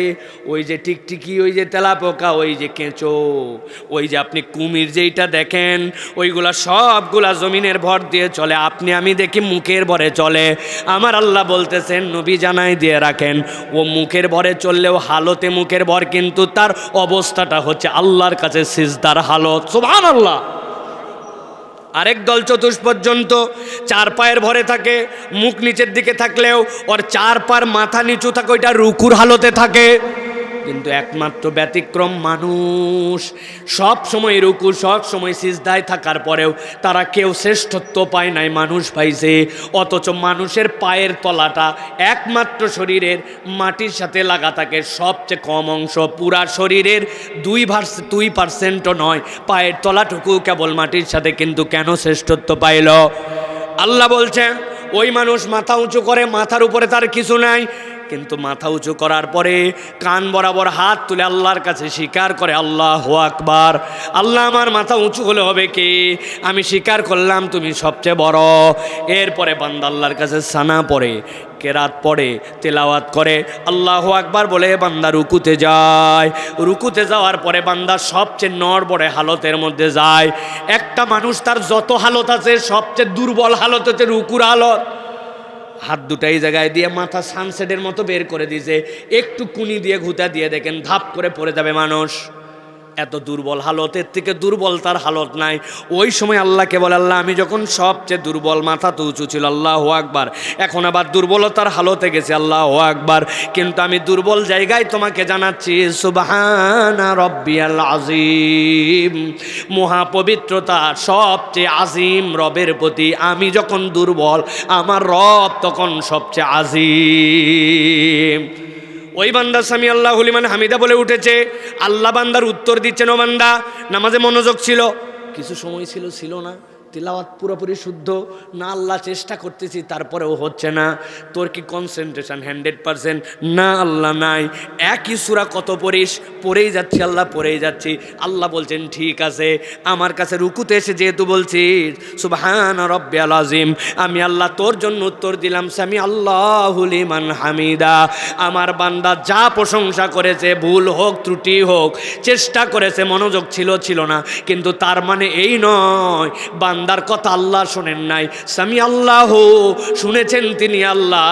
ওই যে টিকটিকি, ওই যে তেলাপোকা, ওই যে কেঁচো, ওই যে আপনি কুমির যেইটা দেখেন, ওইগুলা সবগুলা জমিনের ভর দিয়ে চলে। আপনি আমি দেখি মুখের ভরে চলে। আমার আল্লাহ বলতেছেন, নবী জানাই দিয়ে রাখেন, ও মুখের ভরে চললেও হালতে মুখের ভর, কিন্তু তার অবস্থাটা হচ্ছে আল্লাহর কাছে সিজদার হালত। সুবহানাল্লাহ। আরেক দল চতুষ্পর্যন্ত 4 পায়ের ভরে থাকে, মুখ নিচের দিকে থাকলেও ওর 4 পার মাথা নিচু থাকে, ওইটা রুকুর হালতে থাকে। কিন্তু একমাত্র ব্যতিক্রম মানুষ, সব সময় রুকু, সব সময় সিজদায় থাকার পরেও তারা কেউ শ্রেষ্ঠত্ব পায় নাই, মানুষ পাইছে। অথচ মানুষের পায়ের তলাটা একমাত্র শরীরের মাটির সাথে লাগা থাকে, সবচেয়ে কম অংশ, পুরা শরীরের 2% নয়, পায়ের তলাটুকু কেবল মাটির সাথে। কিন্তু কেন শ্রেষ্ঠত্ব পাইল? আল্লাহ বলছেন ওই মানুষ মাথা উঁচু করে, মাথার উপরে তার কিছু নাই, কিন্তু মাথা উঁচু করার পরে কান বরাবর হাত তুলে আল্লাহর কাছে স্বীকার করে, আল্লাহু আকবার, আল্লাহ আমার মাথা উঁচু হলে হবে কি? আমি স্বীকার করলাম তুমি সবচেয়ে বড়। এরপরে বান্দা আল্লাহর কাছে সানা পড়ে, কেরাত পড়ে, তেলাওয়াত করে, আল্লাহু আকবার বলে বান্দা রুকুতে যায়। রুকুতে যাওয়ার পরে বান্দা সবচেয়ে নড়বড়ে হালতের মধ্যে যায়। একটা মানুষ তার যত হালত আছে সবচেয়ে দুর্বল হালত হচ্ছে রুকুর হালত। হাত দুটাই জায়গায় দিয়ে মাথা সানসেটের মতো বের করে দিয়েছে, একটু কুনি দিয়ে ঘুতা দিয়ে দেখেন ধাপ করে পড়ে যাবে মানুষ। এত দুর্বল হালতের থেকে দুর্বল তার হালত নাই। ওই সময় আল্লাহকে বলে, আল্লাহ আমি যখন সবচেয়ে দুর্বল, মাথা তো উঁচু ছিল, আল্লাহু আকবার, এখন আবার দুর্বলতার হালতে গেছে, আল্লাহু আকবার, কিন্তু আমি দুর্বল জায়গায় তোমাকে জানাচ্ছি সুবহানা রব্বিয়াল আযীম, মহাপবিত্রতা সবচেয়ে আজিম রবের প্রতি। আমি যখন দুর্বল, আমার রব তখন সবচেয়ে আজিম। ওই বান্দা সামি আল্লাহু লিমান হামিদা বলে উঠেছে, আল্লাহ বান্দার উত্তর দিচ্ছেন, ও বান্দা নামাজে মনোযোগ ছিল, কিছু সময় ছিল না, তিলাওয়াত পুরোপুরি শুদ্ধ না, আল্লাহ চেষ্টা করতেছি তারপরেও হচ্ছে না, তোর কি কনসেন্ট্রেশন 100%? না আল্লাহ নাই। একই সূরা কত পড়িস? পড়েই যাচ্ছি আল্লাহ, পড়েই যাচ্ছি। আল্লাহ বলছেন ঠিক আছে, আমার কাছে রুকুতে এসে যেহেতু বলছিস সুবহানা রব্বিয়াল আযীম, আমি আল্লাহ তোর জন্য উত্তর দিলাম সামি আল্লাহু লিমান হামিদা। আমার বান্দা যা প্রশংসা করেছে, ভুল হোক ত্রুটি হোক, চেষ্টা করেছে, মনোযোগ ছিল না, কিন্তু তার মানে এই নয় বান্দার কথা আল্লাহ শোনেন নাই। সামি আল্লাহ শুনেছেন তিনি আল্লাহ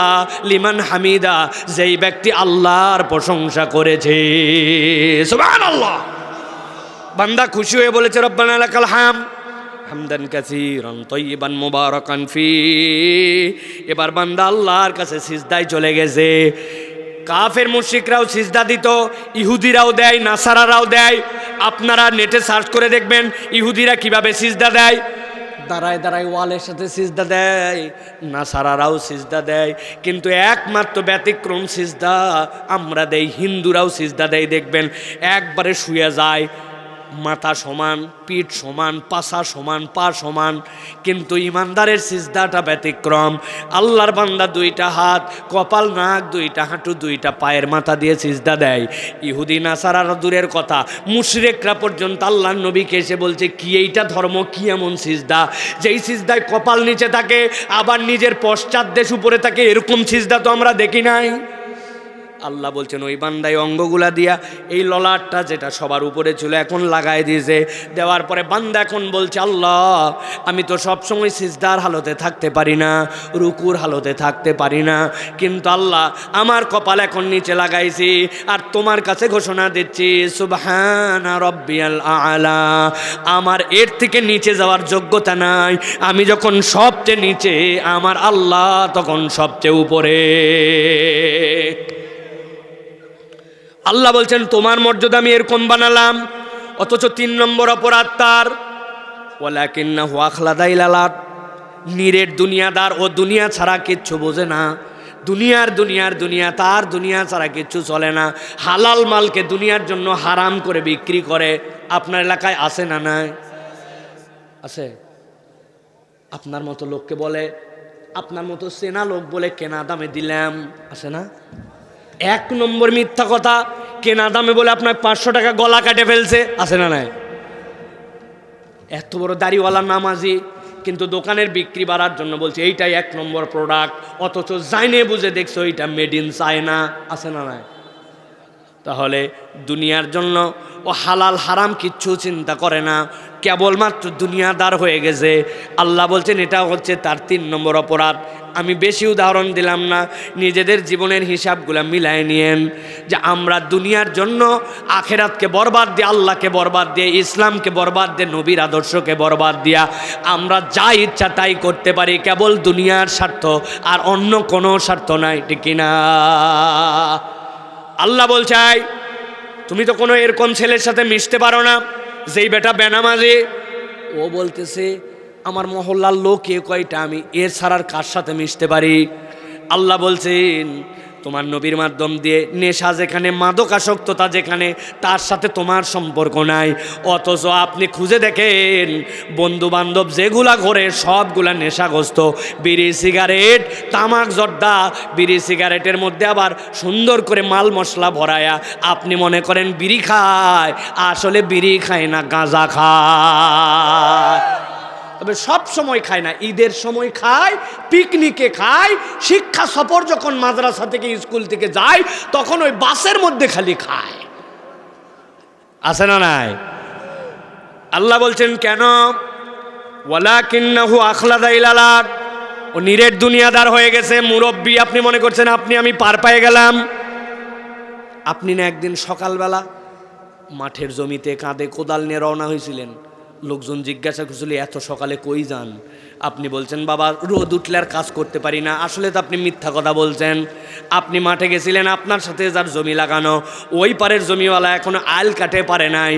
লিমান হামিদা, যেই ব্যক্তি আল্লাহর প্রশংসা করেছে। সুবহানাল্লাহ। বান্দা খুশি হয়ে বলেছে রব্বানা লাকাল হামদ হামদান কাসীরান তাইয়িবান মুবারাকান ফি। এবার বান্দা আল্লাহর কাছে সিজদায় চলে গেছে। কাফের মুশরিকরাও সিজদা দিত, ইহুদিরাও দেয়, নাসারারাও দেয়। আপনারা নেটে সার্চ করে দেখবেন ইহুদিরা কিভাবে সিজদা দেয়। দাঁড়ায় দাঁড়ায় ওয়ালের সাথে সিজদা দেয়, নাসারারাও সিজদা দেয়, কিন্তু একমাত্র ব্যতিক্রম সিজদা আমরা দেই, হিন্দুরাও সিজদা দেয়। দেখবেন একবারে শুয়ে যায়, মাথা সমান, পিঠ সমান, পাছা সমান, পা সমান, কিন্তু ইমানদারের সিজদাটা ব্যতিক্রম। আল্লাহর বান্দা দুইটা হাত, কপাল, নাক, দুইটা হাঁটু, দুইটা পায়ের মাথা দিয়ে সিজদা দেয়। ইহুদি নাসারারা দূরের কথা, মুশরিকরা পর্যন্ত আল্লাহর নবীকে এসে বলছে কি এইটা ধর্ম, কি এমন সিজদা যেই সিজদায় কপাল নিচে থাকে আবার নিজের পশ্চাৎ দেশ উপরে থাকে, এরকম সিজদা তো আমরা দেখি নাই। আল্লাহ বলছেন ওই বান্দায় অঙ্গগুলা দিয়া এই ললাটটা যেটা সবার উপরে ছিল এখন লাগাই দিয়েছে। দেওয়ার পরে বান্দা এখন বলছে আল্লাহ আমি তো সবসময় সিজদার হালতে থাকতে পারি না, রুকুর হালতে থাকতে পারি না, কিন্তু আল্লাহ আমার কপাল এখন নিচে লাগাইছি আর তোমার কাছে ঘোষণা দিচ্ছি সুবহানা রব্বিয়াল আ'লা, আমার এর থেকে নিচে যাওয়ার যোগ্যতা নাই। আমি যখন সবচেয়ে নিচে, আমার আল্লাহ তখন সবচেয়ে উপরে। আল্লাহ বলছেন তোমার মর্যাদা আমি এরকম বানালাম, অথচ 3 নম্বর অপরাধ তার ওয়ালাকিন্নাহু আখলাদা ইলালাত, নিরেট দুনিয়াদার, ও দুনিয়া ছাড়া কিচ্ছু বোঝে না। দুনিয়া তার, দুনিয়া ছাড়া কিচ্ছু চলে না। হালাল মালকে দুনিয়ার জন্য হারাম করে বিক্রি করে। আপনার এলাকায় আছে না? নাই আছে? আপনার মতো লোককে বলে, আপনার মতো চেনা লোক বলে কেনা দামে দিলাম, আছে না? 1 নম্বর মিথ্যা কথা, কেনা দামে বলে আপনার 500 টাকা গলা কাটে ফেলছে, আছে না? নাই? এত বড় দাড়িওয়ালা নামাজি, কিন্তু দোকানের বিক্রি বাড়ার জন্য বলছে এইটাই 1 নম্বর প্রোডাক্ট, অথচ জাইনে বুঝে দেখছো এইটা মেড ইন চায়না, আছে না? নাই? তাহলে দুনিয়ার জন্য ও হালাল হারাম কিচ্ছু চিন্তা করে না, কেবলমাত্র দুনিয়াদার হয়ে গেছে। আল্লাহ বলছেন এটা হচ্ছে তার 3 নম্বর অপরাধ। আমি বেশি উদাহরণ দিলাম না, নিজেদের জীবনের হিসাবগুলো মিলায় নিয়েন যে আমরা দুনিয়ার জন্য আখেরাতকে বরবাদ দিয়ে, আল্লাহকে বরবাদ দিয়ে, ইসলামকে বরবাদ দিয়ে, নবীর আদর্শকে বরবাদ দিয়া আমরা যা ইচ্ছা তাই করতে পারি, কেবল দুনিয়ার স্বার্থ আর অন্য কোনো স্বার্থ নাই, ঠিক কিনা? আল্লাহ বলছে তুমি তো কোনো এরকম ছেলের সাথে মিশতে পারো না যেই বেটা বেনামাজি। ও বলতেছে আমার মহল্লার লোক এ কয়টা, আমি এর ছাড়ার কার সাথে মিশতে পারি? আল্লাহ বলছেন তোমার নবীর মাধ্যম দিয়ে নেশা যেখানে, মাদকাসক্ততা যেখানে, তার সাথে তোমার সম্পর্ক নাই। অথচ আপনি খুঁজে দেখেন বন্ধু বান্ধব যেগুলা ঘরে সবগুলা নেশাগ্রস্ত। বিড়ি সিগারেট, তামাক জর্দা, বিড়ি সিগারেটের মধ্যে আবার সুন্দর করে মাল মশলা ভরায়া আপনি মনে করেন বিড়ি খায়, আসলে বিড়ি খায় না, গাঁজা খায়। তবে সব সময় খায় না, ঈদের সময় খায়, পিকনিকে খায়, শিক্ষা সফর যখন মাদ্রাসা থেকে স্কুল থেকে যায় তখন ওই বাসের মধ্যে খালি খায়। আছে না নাই? আল্লাহ বলছেন কেন? ওয়ালাকিন্নাহু আখলাদা ইলালার, ও নিরেট দুনিয়াদার হয়ে গেছে, মুরব্বী। আপনি মনে করছেন আপনি আমি পার পেয়ে গেলাম। আপনি না একদিন সকালবেলা মাঠের জমিতে কাঁধে কোদাল নিয়ে রওনা হয়েছিলেন, লোকজন জিজ্ঞাসা করছিল এত সকালে কই যান? আপনি বলছেন বাবা রোদ উঠলে আর কাজ করতে পারি না। আসলে তো আপনি মিথ্যা কথা বলছেন। আপনি মাঠে গেছিলেন, আপনার সাথে যার জমি লাগানো ওই পারের জমিওয়ালা এখনো আইল কাটে পারে নাই,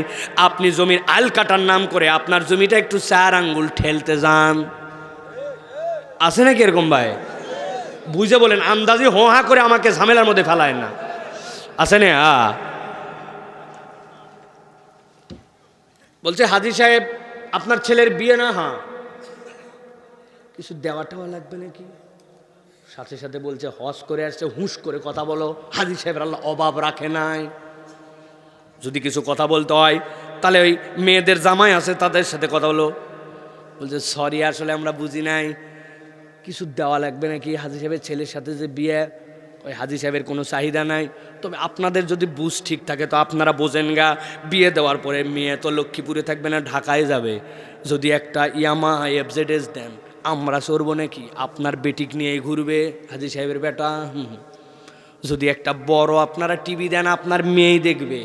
আপনি জমির আইল কাটার নাম করে আপনার জমিটা একটু 4 আঙ্গুল ঠেলতে যান। আছে নাকি এরকম ভাই? বুঝে বলেন, আন্দাজি হো হা করে আমাকে ঝামেলার মধ্যে ফেলায় না। আছে না? বলছে হাজী সাহেব আপনার ছেলের বিয়ে না? হ্যাঁ। কিছু দেওয়া টেওয়া লাগবে নাকি? সাথে সাথে বলছে হজ করে আসছে, হুঁশ করে কথা বলো। হাজী সাহেব আল্লাহ অভাব রাখে নাই। যদি কিছু কথা বলতে হয় তাহলে ওই মেয়েদের জামাই আছে তাদের সাথে কথা বলো। বলছে সরি আসলে আমরা বুঝি নাই, কিছু দেওয়া লাগবে নাকি? হাজী সাহেবের ছেলের সাথে যে বিয়ে, ওই হাজী সাহেবের কোনো চাহিদা নাই। তবে আপনাদের যদি বুঝ ঠিক থাকে তো আপনারা বোঝেন গা, বিয়ে দেওয়ার পরে মেয়ে তো লক্ষ্মীপুরে থাকবে না, ঢাকায় যাবে। যদি একটা ইয়ামা এফজেডএস দেন আমরা চড়বো নাকি? আপনার বেটিক নিয়েই ঘুরবে হাজী সাহেবের বেটা। যদি একটা বড় আপনারা টিভি দেন আপনার মেয়েই দেখবে।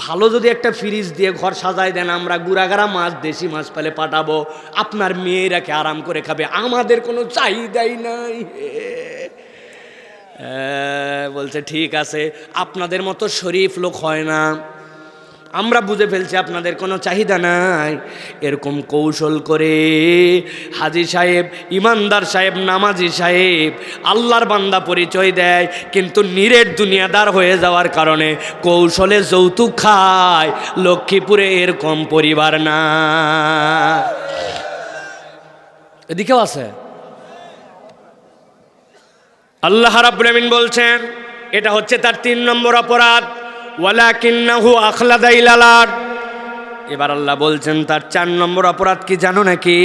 ভালো যদি একটা ফ্রিজ দিয়ে ঘর সাজায় দেন আমরা গুড়াগাড়া মাছ দেশি মাছ পেলে পাঠাবো, আপনার মেয়েরাকে আরাম করে খাবে, আমাদের কোনো চাহিদাই নাই। বলছে ঠিক আছে, আপনাদের মতো শরীফ লোক হয় না, আমরা বুঝে ফেলছি আপনাদের কোনো চাহিদা নাই। এরকম কৌশল করে হাজী সাহেব, ইমানদার সাহেব, নামাজি সাহেব, আল্লাহর বান্দা পরিচয় দেয়, কিন্তু নিরেট দুনিয়াদার হয়ে যাওয়ার কারণে কৌশলে যৌতুক খায়। লক্ষ্মীপুরে এরকম পরিবার না, এদিকেও আছে। আল্লাহ রাব্বুল আমিন বলছেন এটা হচ্ছে তার 3 নম্বর অপরাধ। ওয়ালাকিন্নাহু আখলাদা ইলালার। এবার আল্লাহ বলছেন তার 4 নম্বর অপরাধ কি জানো নাকি?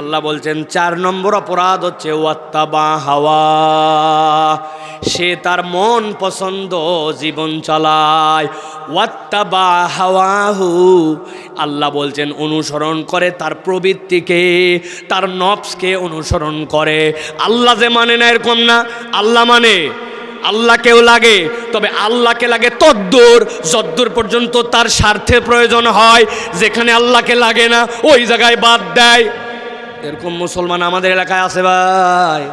আল্লাহ বলছেন 4 নম্বর অপরাধ হচ্ছে ওয়াত্তাবা হাওয়া। সে তার মন পছন্দ জীবন চালায়। ওয়াত্তাবা হাওয়াহু, আল্লাহ বলছেন অনুসরণ করে তার প্রবৃত্তিকে, তার নফসকে অনুসরণ করে। আল্লাহ যে মানে না এরকম না, আল্লাহ মানে, আল্লাহকেও লাগে, তবে আল্লাহকে লাগে তদ্দূর যদ্দূর পর্যন্ত তার স্বার্থের প্রয়োজন হয়। যেখানে আল্লাহকে লাগে না ওই জায়গায় বাদ দেয়। এরকম মুসলমান আমাদের এলাকায় আছে ভাই।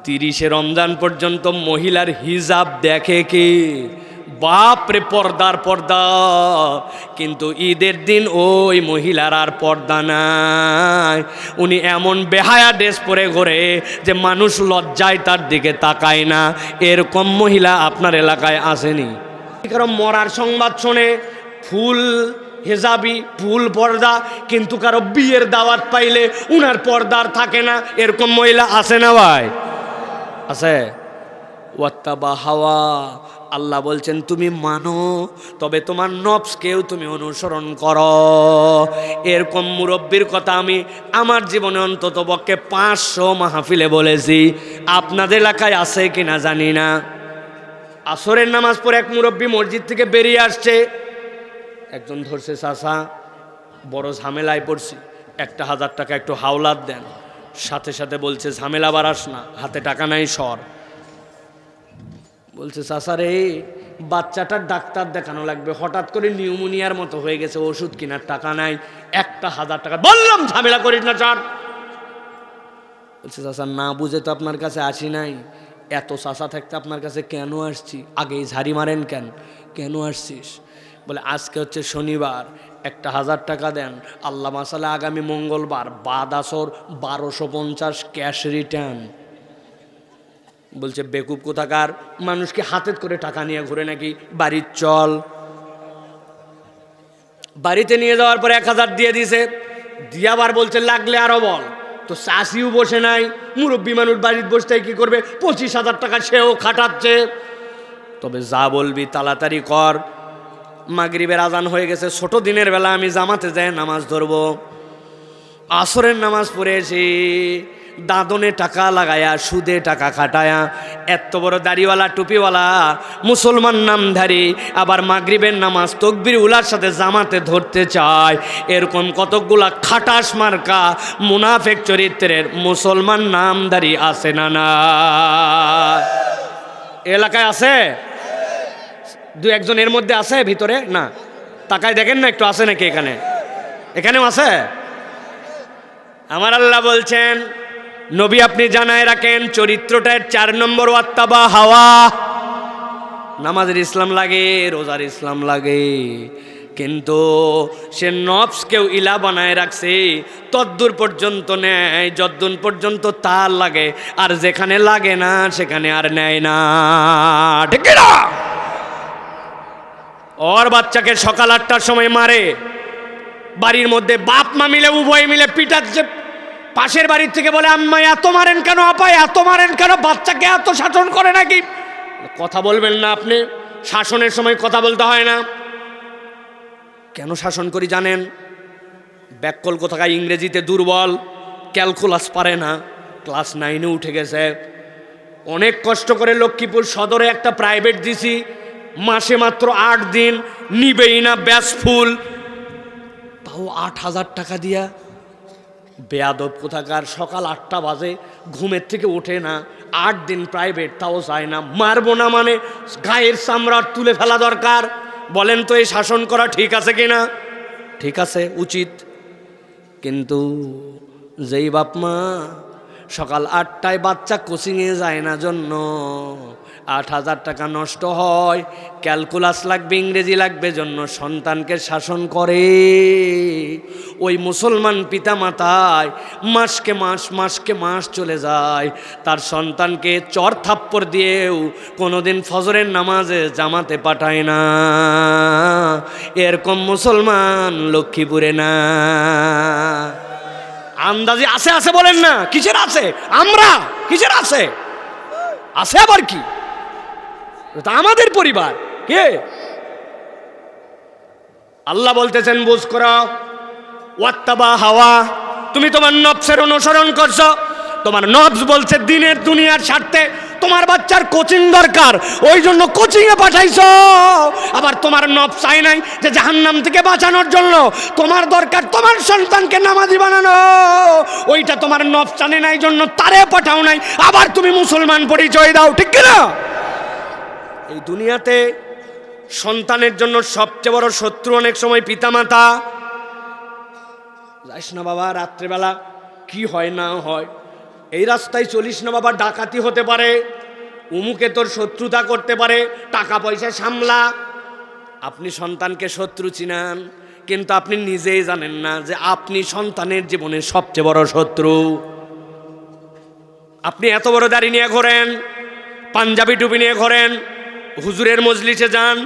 30শে রমজান পর্যন্ত মহিলার হিজাব দেখে কি? বাপরে পর্দার পর্দা, কিন্তু ঈদের দিন ওই মহিলার আর পর্দা নাই। উনি এমন বেহায়া ড্রেস পরে ঘোরে যে মানুষ লজ্জায় তার দিকে তাকায় না। এরকম মহিলা আপনার এলাকায় আসেনি? কারণ মরার সংবাদ শোনে ফুল হেজাবি, ফুল পর্দা, কিন্তু কারো বিয়ের দাওয়াত পাইলে উনার পর্দার থাকে না। এরকম মহিলা আছে না ভাই? আছে। ওয়াত্তাবা হাওয়া, আল্লাহ বলছেন তুমি মানো, তবে তোমার নফসকেও তুমি অনুসরণ করো। এরকম মুরব্বির কথা আমি আমার জীবনে অন্তত পক্ষে 500 মাহফিলে বলেছি। আপনাদের এলাকায় আছে কিনা জানি না। আসরের নামাজ পড়ে এক মুরব্বি মসজিদ থেকে বেরিয়ে আসছে, একজন ধরছে চাচা বড় ঝামেলায় পড়ছি, 1000 টাকা একটু হাওলাত দেন। সাথে সাথে বলছে ঝামেলা বাড়াস না, হাতে টাকা নাই সর। বলছে চাচা রে বাচ্চাটার ডাক্তার দেখানো লাগবে, হঠাৎ করে নিউমোনিয়ার মতো হয়ে গেছে, ওষুধ কেনার টাকা নাই, 1000 টাকা। বললাম ঝামেলা করিস না, চল। বলছে চাচা না বুঝে তো আপনার কাছে আসি নাই, এত চাচা থাকতে আপনার কাছে কেন আসছি? আগেই ঝাড়ি মারেন কেন? কেন আসছিস? বলে আজকে হচ্ছে শনিবার, 1000 টাকা দেন, আল্লাহ মাসালা আগামী মঙ্গলবার বাদ আসর 1250 ক্যাশ রিটার্ন। বলছে বেকুব কোথাকার, মানুষকে হাতে করে টাকা নিয়ে ঘুরে নাকি? বাড়ির চল। বাড়িতে নিয়ে যাওয়ার পরে 1000 দিয়ে দিছে, দিয়ে আবার বলছে লাগলে আরো বল। তো চাষিও বসে নাই, মুরব্বী মানুষ বাড়িতে বসতে কি করবে? 25,000 টাকা সেও খাটাচ্ছে। তবে যা বলবি তাড়াতাড়ি কর, মাগরিবের আজান হয়ে গেছে, ছোট দিনের বেলা আমি জামাতে যাই নামাজ ধরবো। আসরের নামাজ পড়েছি, দাদনে টাকা লাগায়া সুদে টাকা খাটায়া এত বড় দাড়িওয়ালা টুপিওয়ালা মুসলমান নামধারী আবার মাগরিবের নামাজ তকবির উলার সাথে জামাতে ধরতে চায়, এরকম কতকগুলা খাটাস মার্কা মুনাফেক চরিত্রের মুসলমান নামধারী আছে না? না এলাকায় আছে? দু একজন এর মধ্যে আছে ভিতরে? না, তাকায় দেখেন না একটু, আছে নাকি এখানে? এখানেও আছে। আমার আল্লাহ বলছেন, নবী আপনি জানায় রাখেন চরিত্রটার 4 নম্বর ওয়াত্তাবা হাওয়া। নামাজের ইসলাম লাগে, রোজার ইসলাম লাগে, কিন্তু সে নফসকেও ইলা বানায় রাখছে, তদ্দূর পর্যন্ত নেয় যদ্দূর পর্যন্ত তার লাগে, আর যেখানে লাগে না সেখানে আর নেয় না। ঠিক না? ওর বাচ্চাকে সকাল 8টার সময় মারে, বাড়ির মধ্যে বাপ মা মিলে উভয় মিলে পিটাচ্ছে, পাশের বাড়ির থেকে বলে আম্মা এত মারেন কেন, আপা এত মারেন কেন, বাচ্চাকে এত শাসন করে নাকি? কথা বলবেন না আপনি? শাসনের সময় কথা বলতে হয় না? কেন শাসন করি জানেন? ব্যাককল কোথাকার ইংরেজিতে দুর্বল, ক্যালকুলাস পারে না, ক্লাস 9-এ উঠে গেছে। অনেক কষ্ট করে লক্ষ্মীপুর সদরে একটা প্রাইভেট দিছি, মাসে মাত্র 8 দিন, নিবেই না ব্যাস ফুল, তাও 8,000 টাকা দিয়া। বেয়াদব কোথাকার, সকাল 8টা বাজে ঘুমের থেকে ওঠে না, 8 দিন প্রাইভেট, তাও যায় না। মারবো না মানে গায়ের চামড়া তুলে ফেলা দরকার। বলেন তো এই শাসন করা ঠিক আছে কিনা? ঠিক আছে, উচিত। কিন্তু যেই বাপ মা সকাল 8টায় বাচ্চা কোচিংয়ে যায় না জন্য 8,000 টাকা নষ্ট হয়, ক্যালকুলাস লাগবে, ইংরেজি লাগবে জন্য সন্তানকে শাসন করে, ওই মুসলমান পিতা মাতায় মাসকে মাস চলে যায়, তার সন্তানকে চর থাপ্পড় দিয়েও কোনোদিন ফজরের নামাজে জামাতে পাঠায় না। এরকম মুসলমান লক্ষ্মীপুরে না। আন্দাজি আছে? আছে বলেন না, কিসের আছে? আমরা কিসের আছে? আছে আবার কি? তা আমাদের পরিবার কে? আল্লাহ বলতেছেন বুঝ করো, ওয়াত্তাবা হাওয়া, তুমি তোমার নফসের অনুসরণ করছো। তোমার নফস বলছে দিনের দুনিয়ার স্বার্থে তোমার বাচ্চার কোচিং দরকার, ওই জন্য কোচিংয়ে পাঠাইছো। আবার তোমার নফস চাই নাই যে জাহান্নাম থেকে বাঁচানোর জন্য তোমার দরকার তোমার সন্তানকে নামাজি বানানো, ওইটা তোমার নফস চানে নাই জন্য তারে পাঠাও নাই, আবার তুমি মুসলমান পরিচয় দাও। ঠিক কিনা? এই দুনিয়াতে সন্তানের জন্য সবচেয়ে বড় শত্রু অনেক সময় পিতামাতা। যাইস না বাবা রাত্রেবেলা, কি হয় না হয়, এই রাস্তায় চলিস না বাবা, ডাকাতি হতে পারে, উমুকে তোর শত্রুতা করতে পারে, টাকা পয়সা সামলা। আপনি সন্তানকে শত্রু চিনান, কিন্তু আপনি নিজেই জানেন না যে আপনি সন্তানের জীবনের সবচেয়ে বড় শত্রু। আপনি এত বড় দাড়ি নিয়ে ঘোরেন, পাঞ্জাবি টুপি নিয়ে ঘোরেন, হুজুরের মজলিসে যান,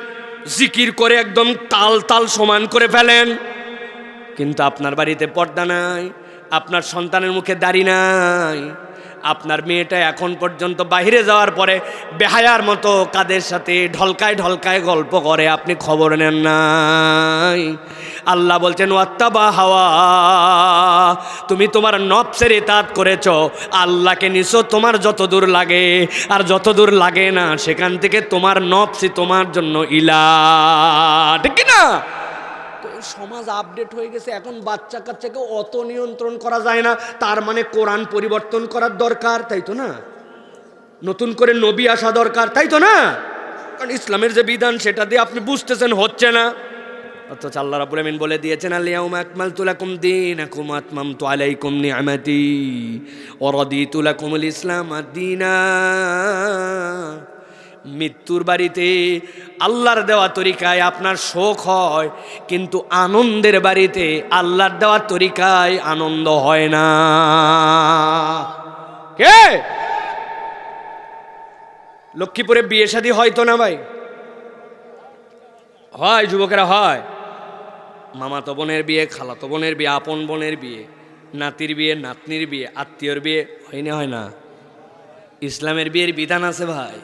জিকির করে একদম তাল তাল সমান করে ফেলেন, কিন্তু আপনার বাড়িতে পর্দা নাই, আপনার সন্তানের মুখে দাড়ি নাই, আপনার মেয়েটা এখন পর্যন্ত বাইরে যাওয়ার পরে বেহায়ার মতো কাদের সাথে ঢলকায় ঢলকায় গল্প করে, আপনি খবর নেন নাই। আল্লাহ বলছেন ওয়াত্তাবা হাওয়া, তুমি তোমার নফসের ইতাআত করেছো, আল্লাহকে নিছো তোমার যত দূর লাগে, আর যত দূর লাগে না সেখান থেকে তোমার নফসই তোমার জন্য ইলা। ঠিক না? সমাজ আপডেট হয়ে গেছে, এখন বাচ্চা কাচ্চাকে অত নিয়ন্ত্রণ করা যায় না, তার মানে কোরআন পরিবর্তন করার দরকার, তাই তো না? নতুন করে নবী আসা দরকার, তাই তো না? কারণ ইসলামের যে বিধান সেটা দিয়ে আপনি বুঝতেছেন হচ্ছে না। অথচ আল্লাহ রাব্বুল আমিন বলে দিয়েছেন আল-ইয়াউমা আকমালতু লাকুম দীনাকুম ওয়া আতমামতু আলাইকুম নি'মাতি ওয়া রাদিতু লাকুমুল ইসলাম দীনা। মৃত্যুর বাড়িতে আল্লাহর দেওয়া তরিকায় আপনার শোক হয়, কিন্তু আনন্দের বাড়িতে আল্লাহর দেওয়া তরিকায় আনন্দ হয় না। কে? লক্ষ্মীপুরে বিয়ে শাদী হয়তো না ভাই? হয়, যুবকেরা হয়। মামাতো বোনের বিয়ে, খালাতো বোনের বিয়ে, আপন বোনের বিয়ে, নাতির বিয়ে, নাতনির বিয়ে, আত্মীয়র বিয়ে হয় না? হয় না? ইসলামের বিয়ের বিধান আছে ভাই।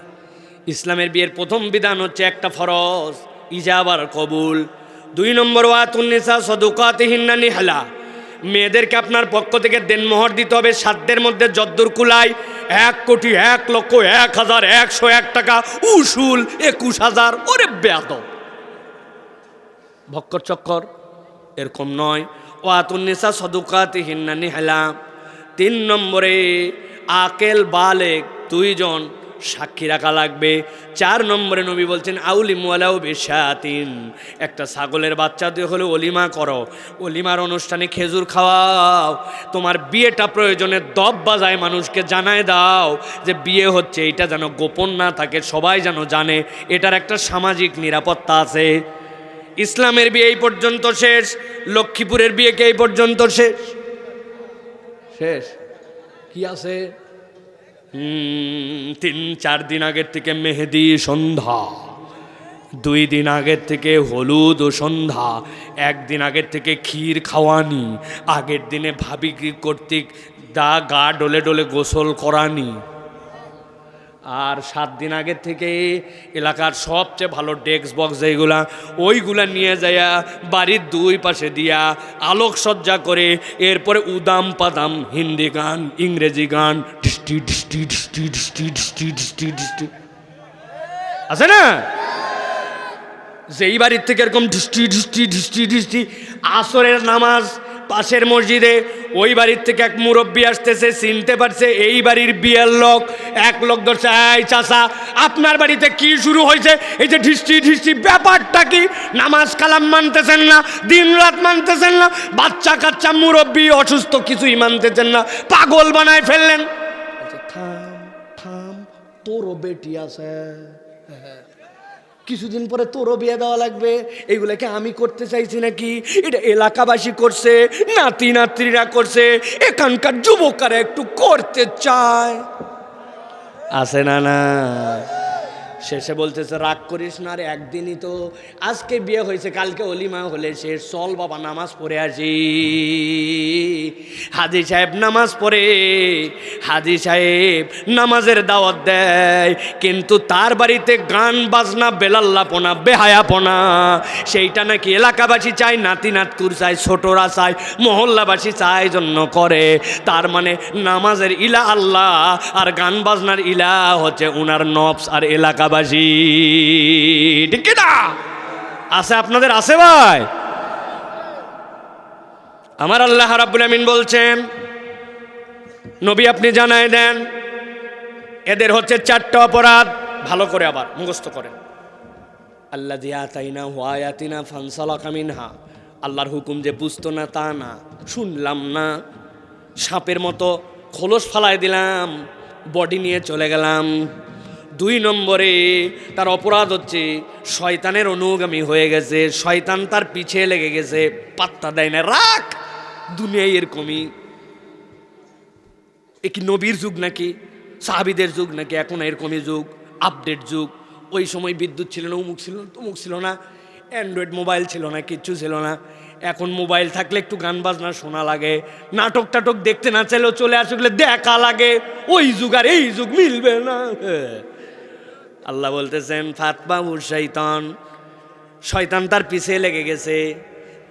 ইসলামের বিয়ের প্রথম বিধান হচ্ছে একটা ফরজ, ইজাবার কবুল। 2 নম্বর ওয়াতুন নিসা সাদুকাতিহিন্না নিহলা, মেয়েদেরকে আপনার পক্ষ থেকে দেনমোহর দিতে হবে সাধ্যের মধ্যে যদ্দূর কুলায় 1,01,01,101 টাকা, উসুল 21,000। ওরে বেয়াদব, ভক্কর চক্কর এরকম নয়। ও আতুন্নিসা সদুকাতিহিন্না নিহলা। 3 নম্বরে আকেল বালেক 2 জন সাক্ষী রাখা লাগবে। 4 নম্বরে নবী বলছেন আউলিমুয়ালাউ বিশাতিন, একটা ছাগলের বাচ্চা দিয়ে হলে অলিমা করো, অলিমার অনুষ্ঠানে খেজুর খাওয়াও। তোমার বিয়েটা প্রয়োজনে দব বাজায় মানুষকে জানায় দাও যে বিয়ে হচ্ছে, এটা যেন গোপন না থাকে, সবাই যেন জানে। এটার একটা সামাজিক নিরাপত্তা আছে। ইসলামের বিয়ে এই পর্যন্ত শেষ, লক্ষ্মীপুরের বিয়েকে এই পর্যন্ত শেষ। শেষ কি আছে? 3-4 দিন আগের থেকে মেহেদি সন্ধ্যা, 2 দিন আগের থেকে হলুদ ও সন্ধ্যা, 1 দিন আগের থেকে ক্ষীর খাওয়ানি, আগের দিনে ভাবি কর্তৃক গা ডলে ডলে গোসল করানি, আর 7 দিন আগের থেকে এলাকার সবচেয়ে ভালো ডেস্ক বক্স যেগুলা ওইগুলা নিয়ে যাইয়া বাড়ির 2 পাশে দিয়া আলোকসজ্জা করে, এরপরে উদাম পাদাম হিন্দি গান, ইংরেজি গান, আছে না? যেই বাড়ির থেকে এরকম ঢিষ্টি আসরের নামাজ পাশের মসজিদে, ওই বাড়ির থেকে এক মুরব্বী আসতেছে, চিনতে পারছে এই বাড়ির বিয়ের লোক। এক লোক ধরছে, এই চাচা আপনার বাড়িতে কি শুরু হয়েছে? এই যে ঢিষ্টি ব্যাপারটা কি? নামাজ কালাম মানতেছেন না, দিন রাত মানতেছেন না, বাচ্চা কাচ্চা মুরব্বী অসুস্থ কিছুই মানতেছেন না, পাগল বানায় ফেললেন। থাম, তোরও বেটি আছে, কিছুদিন পরে তোরও বিয়ে দেওয়া লাগবে। এইগুলাকে আমি করতে চাইছি নাকি? এটা এলাকাবাসী করছে, নাতি নাতনিরা করছে, এখানকার যুবকরা একটু করতে চায়, আছে না? না, শেষে বলতেছে রাগ করিস না রে, একদিনই তো, আজকে বিয়ে হয়েছে, কালকে অলিমা হলে শেষ, চল বাবা নামাজ পড়ে আসি। হাজি সাহেব নামাজ পড়ে, হাজি সাহেব নামাজের দাওয়াত দেয়, কিন্তু তার বাড়িতে গান বাজনা, বেলাল্লাপনা, বেহায়াপনা, সেইটা নাকি এলাকাবাসী চায়, নাতি নাতকুর চায়, ছোটরা চায়, মহল্লাবাসী চায়, জন্য করে। তার মানে নামাজের ইলা আল্লাহ আর গান বাজনার ইলা হচ্ছে উনার নফস আর এলাকাবাসী। ঠিক না? আছে আপনাদের? আছে ভাই? আমার আল্লাহ রাব্বুল আমিন বলছেন, নবী আপনি জানায় দেন এদের হচ্ছে 4টা অপরাধ। ভালো করে আবার মুখস্থ করেন। আল্লাযী আতাইনাহু আয়াতিনা ফানসালাকা মিনহা, আল্লাহর হুকুম যে বুঝতো না তা না, শুনলাম না, সাপের মতো খোলস ফালায় দিলাম, বডি নিয়ে চলে গেলাম। 2 নম্বরে তার অপরাধ হচ্ছে শয়তানের অনুগামী হয়ে গেছে, শয়তান তার পিছে লেগে গেছে, পাত্তা দেয় না। রাখ, দুনিয়ায় এরকমই। এ কি নবীর যুগ নাকি? সাহাবীদের যুগ নাকি? এখন এরকমই যুগ, আপডেট যুগ। ওই সময় বিদ্যুৎ ছিল না, অমুক ছিল না, তমুক ছিল না, অ্যান্ড্রয়েড মোবাইল ছিল না, কিচ্ছু ছিল না। এখন মোবাইল থাকলে একটু গান বাজনা শোনা লাগে, নাটক টাটক দেখতে না চাইলেও চলে আসলে দেখা লাগে। ওই যুগ আর এই যুগ মিলবে না। আল্লাহ বলতেছেন ফাতবাহু শয়তান, শয়তান তার পিছে লেগে গেছে।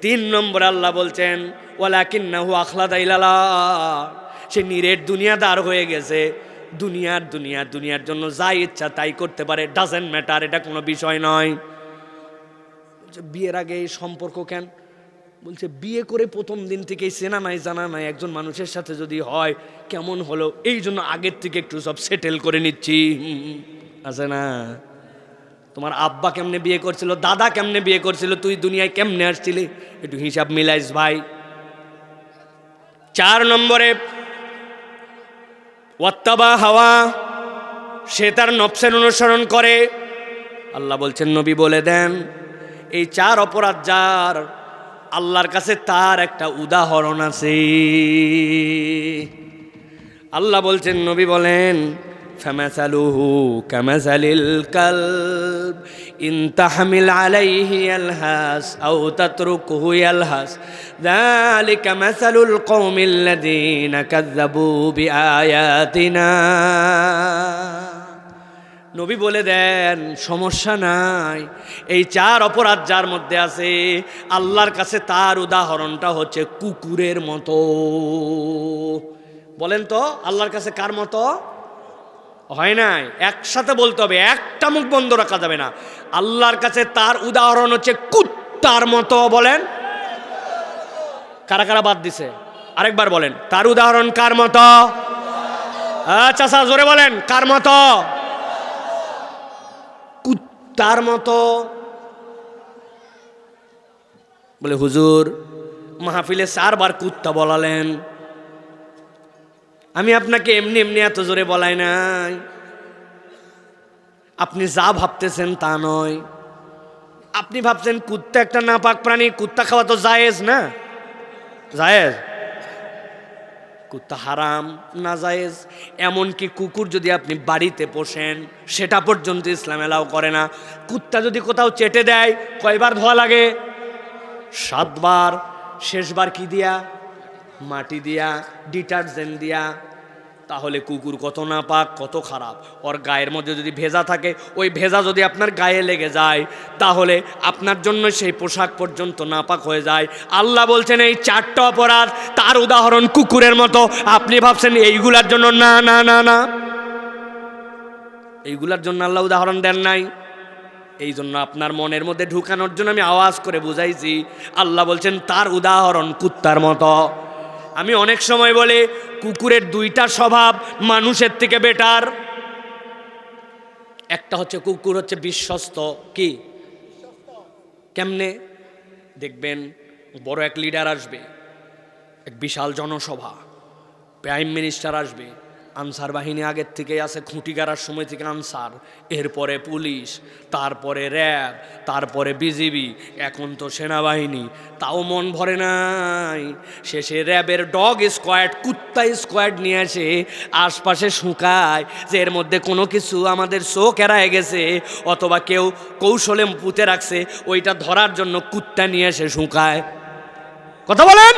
3 নম্বর আল্লাহ বলছেন ওয়ালাকিন্নাহু আখলাদা ইলাল্লাহ, সে নিরেট দুনিয়াদার হয়ে গেছে। দুনিয়ার জন্য যা ইচ্ছা তাই করতে পারে, ডাজেন্ট ম্যাটার, এটা কোনো বিষয় নয়। বিয়ের আগে এই সম্পর্ক কেন? বলছে বিয়ে করে প্রথম দিন থেকেই চেনা নাই জানা নাই একজন মানুষের সাথে যদি হয় কেমন হলো, এই জন্য আগের থেকে একটু সব সেটেল করে নিচ্ছি। আছে না? তোমার আব্বা কেমনে বিয়ে করছিল, দাদা কেমনে বিয়ে করছিল, তুই দুনিয়ায় কেমনে আসছিলি, একটু হিসাব মিলাইস ভাই। 4 নম্বরে ওয়াত্তাবা হাওয়া, সে তার নফসের অনুসরণ করে। আল্লাহ বলছেন নবী বলে দেন এই 4 অপরাধ যার, আল্লাহর কাছে তার একটা উদাহরণ আছে। আল্লাহ বলছেন, নবী বলেন ফামাসালুহু কামাসালিল কালব ইন তাহমিল আলাইহি ইয়ালহাস আও তাতরুকুহু ইয়ালহাস যালিকা মাসালুল কওমিল্লাযীনা কাযযাবু বিআয়াতিনা। নবী বলে দেন সমস্যা নাই, এই 4 অপরাধ যার মধ্যে আছে আল্লাহর কাছে তার উদাহরণটা হচ্ছে কুকুরের মতো। বলেন তো আল্লাহর কাছে কার মতো? হয় নাই, একসাথে বলতে হবে, একটা মুখ বন্ধ রাখা যাবে না। আল্লাহর কাছে তার উদাহরণ হচ্ছে কুত্তার মতো। বলেন কারা কারা বাদ দিছে? আরেকবার বলেন, তার উদাহরণ কার মতো? আচ্ছা স্যার জোরে বলেন, কার মতো? কুত্তার মতো। বলে হুজুর মাহফিলে 4 বার কুত্তা বলালেন, আমি আপনাকে এমনি এমনি এত জোরে বলাই নাই, আপনি যা ভাবতেছেন তা নয়। আপনি ভাবছেন কুত্তা একটা নাপাক প্রাণী, কুত্তা খাওয়া তো জায়েজ না? জায়েজ? কুত্তা হারাম না জায়েজ? এমনকি কুকুর যদি আপনি বাড়িতে পোষেন সেটা পর্যন্ত ইসলাম এলাও করে না। কুত্তা যদি কোথাও চেটে দেয় কয়বার ধোয়া লাগে? 7 বার। শেষবার কি দিয়া? মাটি দিয়া, ডিটারজেন্ট দিয়া। তাহলে কুকুর কত নাপাক, কত খারাপ। ওর গায়ের মধ্যে যদি ভেজা থাকে, ওই ভেজা যদি আপনার গায়ে লেগে যায় তাহলে আপনার জন্য সেই পোশাক পর্যন্ত নাপাক হয়ে যায়। আল্লাহ বলছেন এই 4টা অপরাধ তার উদাহরণ কুকুরের মতো। আপনি ভাবছেন এইগুলার জন্য? না না না না, এইগুলার জন্য আল্লাহ উদাহরণ দেন নাই। এই জন্য আপনার মনের মধ্যে ঢুকানোর জন্য আমি আওয়াজ করে বুঝাইছি। আল্লাহ বলছেন তার উদাহরণ কুত্তার মতো। আমি অনেক সময় বলি কুকুরের 2টা স্বভাব মানুষের থেকে বেটার। একটা হচ্ছে কুকুর হচ্ছে বিশ্বস্ত। কি? কেমনে? দেখবেন বড় এক লিডার আসবে, এক বিশাল জনসভা, প্রাইম মিনিস্টার আসবে, আনসার বাহিনী আগের থেকেই আছে, খুঁটি গাড়ার সময় থেকে আনসার, এরপরে পুলিশ, তারপরে র্যাব, তারপরে বিজিবি, এখন তো সেনাবাহিনী। তাও মন ভরে নাই, শেষে র্যাবের ডগ স্কোয়াড, কুত্তা স্কোয়াড নিয়ে আসে, আশপাশে শুকায় যে এর মধ্যে কোনো কিছু আমাদের চোখ এড়ায় গেছে অথবা কেউ কৌশলে পুঁতে রাখছে, ওইটা ধরার জন্য কুত্তা নিয়ে এসে শুকায়। কথা বলেন।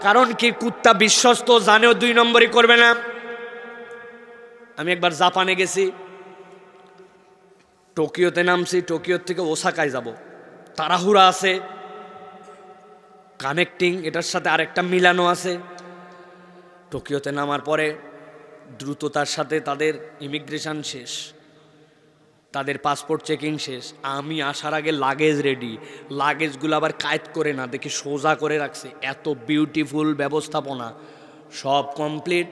কারণ কি? কুত্তা বিশ্বস্ত, জানেও 2 নম্বরই করবে না। আমি একবার জাপানে গেছি, টোকিওতে নামছি, টোকিওর থেকে ওসাকায় যাব, তাড়াহুড়া আছে, কানেক্টিং এটার সাথে আরেকটা মিলানো আছে। টোকিওতে নামার পরে দ্রুততার সাথে তাদের ইমিগ্রেশন শেষ, তাদের পাসপোর্ট চেকিং শেষ। আমি আসার আগে লাগেজ রেডি, লাগেজগুলো আবার কায়েদ করে না দেখি সোজা করে রাখছে। এত বিউটিফুল ব্যবস্থাপনা, সব কমপ্লিট।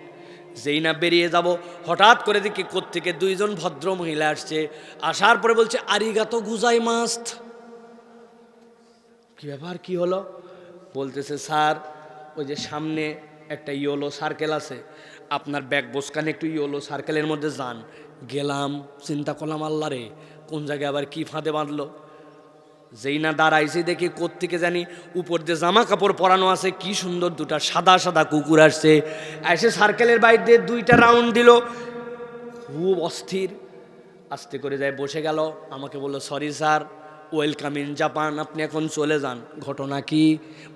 যেই না বেরিয়ে যাব হঠাৎ করে দেখি কোত্থেকে 2 জন ভদ্র মহিলা আসছে। আসার পরে বলছে আরিগাতো গুজাই মাস্ত। কি ব্যাপার, কি হলো? বলতেছে স্যার ওই যে সামনে একটা ইয়েলো সার্কেল আছে, আপনার ব্যাগ বোসকানে একটু ইয়েলো সার্কেলের মধ্যে যান। গেলাম, চিন্তা করলাম আল্লাহ রে কোন জায়গায় আবার কি ফাঁদে বাঁধলো। যেই না দাঁড়াইছি দেখি কোত্থেকে জানি উপর দিয়ে জামা কাপড় পরানো আছে, কি সুন্দর 2টা সাদা সাদা কুকুর আসছে, এসে সার্কেলের বাইরে দিয়ে 2টা রাউন্ড দিল। খুব অস্থির, আস্তে করে যায় বসে গেল। আমাকে বললো sorry sir, welcome in Japan, আপনি এখন চলে যান। ঘটনা কি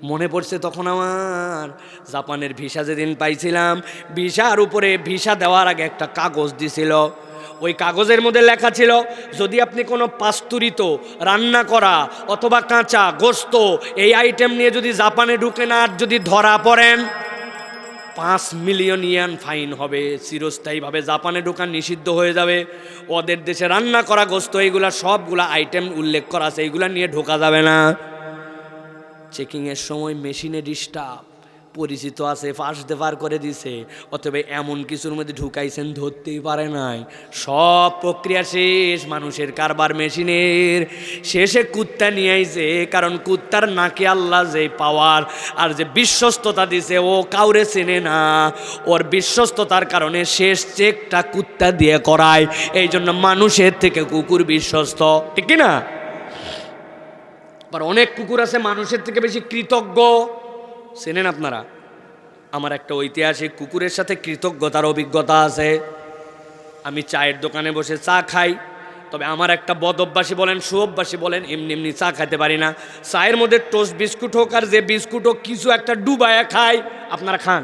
মনে পড়ছে তখন আমার? জাপানের ভিসা যেদিন পাইছিলাম, ভিসার উপরে ভিসা দেওয়ার আগে একটা কাগজ দিছিল। ওই কাগজের মধ্যে লেখা ছিল যদি আপনি কোনো পাস্তুরিত রান্না করা অথবা কাঁচা গোস্ত এই আইটেম নিয়ে যদি জাপানে ঢুকেন আর যদি ধরা পড়েন 5 মিলিয়ন ইয়েন ফাইন হবে, চিরস্থায়ীভাবে জাপানে ঢোকা নিষিদ্ধ হয়ে যাবে। ওদের দেশে রান্না করা গোস্ত এইগুলা সবগুলা আইটেম উল্লেখ করা আছে, এইগুলা নিয়ে ঢোকা যাবে না। চেকিংয়ের সময় মেশিনে ডিস্টার্ব, পরিচিত আছে, ফাঁস দেবার করে দিছে, অতএব এমন কিছুর মধ্যে ঢুকাইছেন ধরতেই পারে নাই। সব প্রক্রিয়া শেষ, মানুষের কারবার মেশিনের। শেষে কুত্তা নিয়ে আইছে, কারণ কুত্তার নাকে আল্লাহ যে পাওয়ার আর যে বিশ্বস্ততা দিছে ও কাউরে চেনে না। ওর বিশ্বস্ততার কারণে শেষ চেকটা কুত্তা দিয়ে করায়। এই জন্য মানুষের থেকে কুকুর বিশ্বস্ত, ঠিক না? আবার অনেক কুকুর আছে মানুষের থেকে বেশি কৃতজ্ঞ, চেনেন আপনারা? আমার একটা ঐতিহাসিক কুকুরের সাথে কৃতজ্ঞতার অভিজ্ঞতা আছে। আমি চায়ের দোকানে বসে চা খাই, তবে আমার একটা বদ অভ্যাসী বলেন সুঅভ্যাসী বলেন, এমনি এমনি চা খাইতে পারি না। চায়ের মধ্যে টোস্ট বিস্কুট হোক আর যে বিস্কুট হোক কিছু একটা ডুবায়া খাই। আপনারা খান?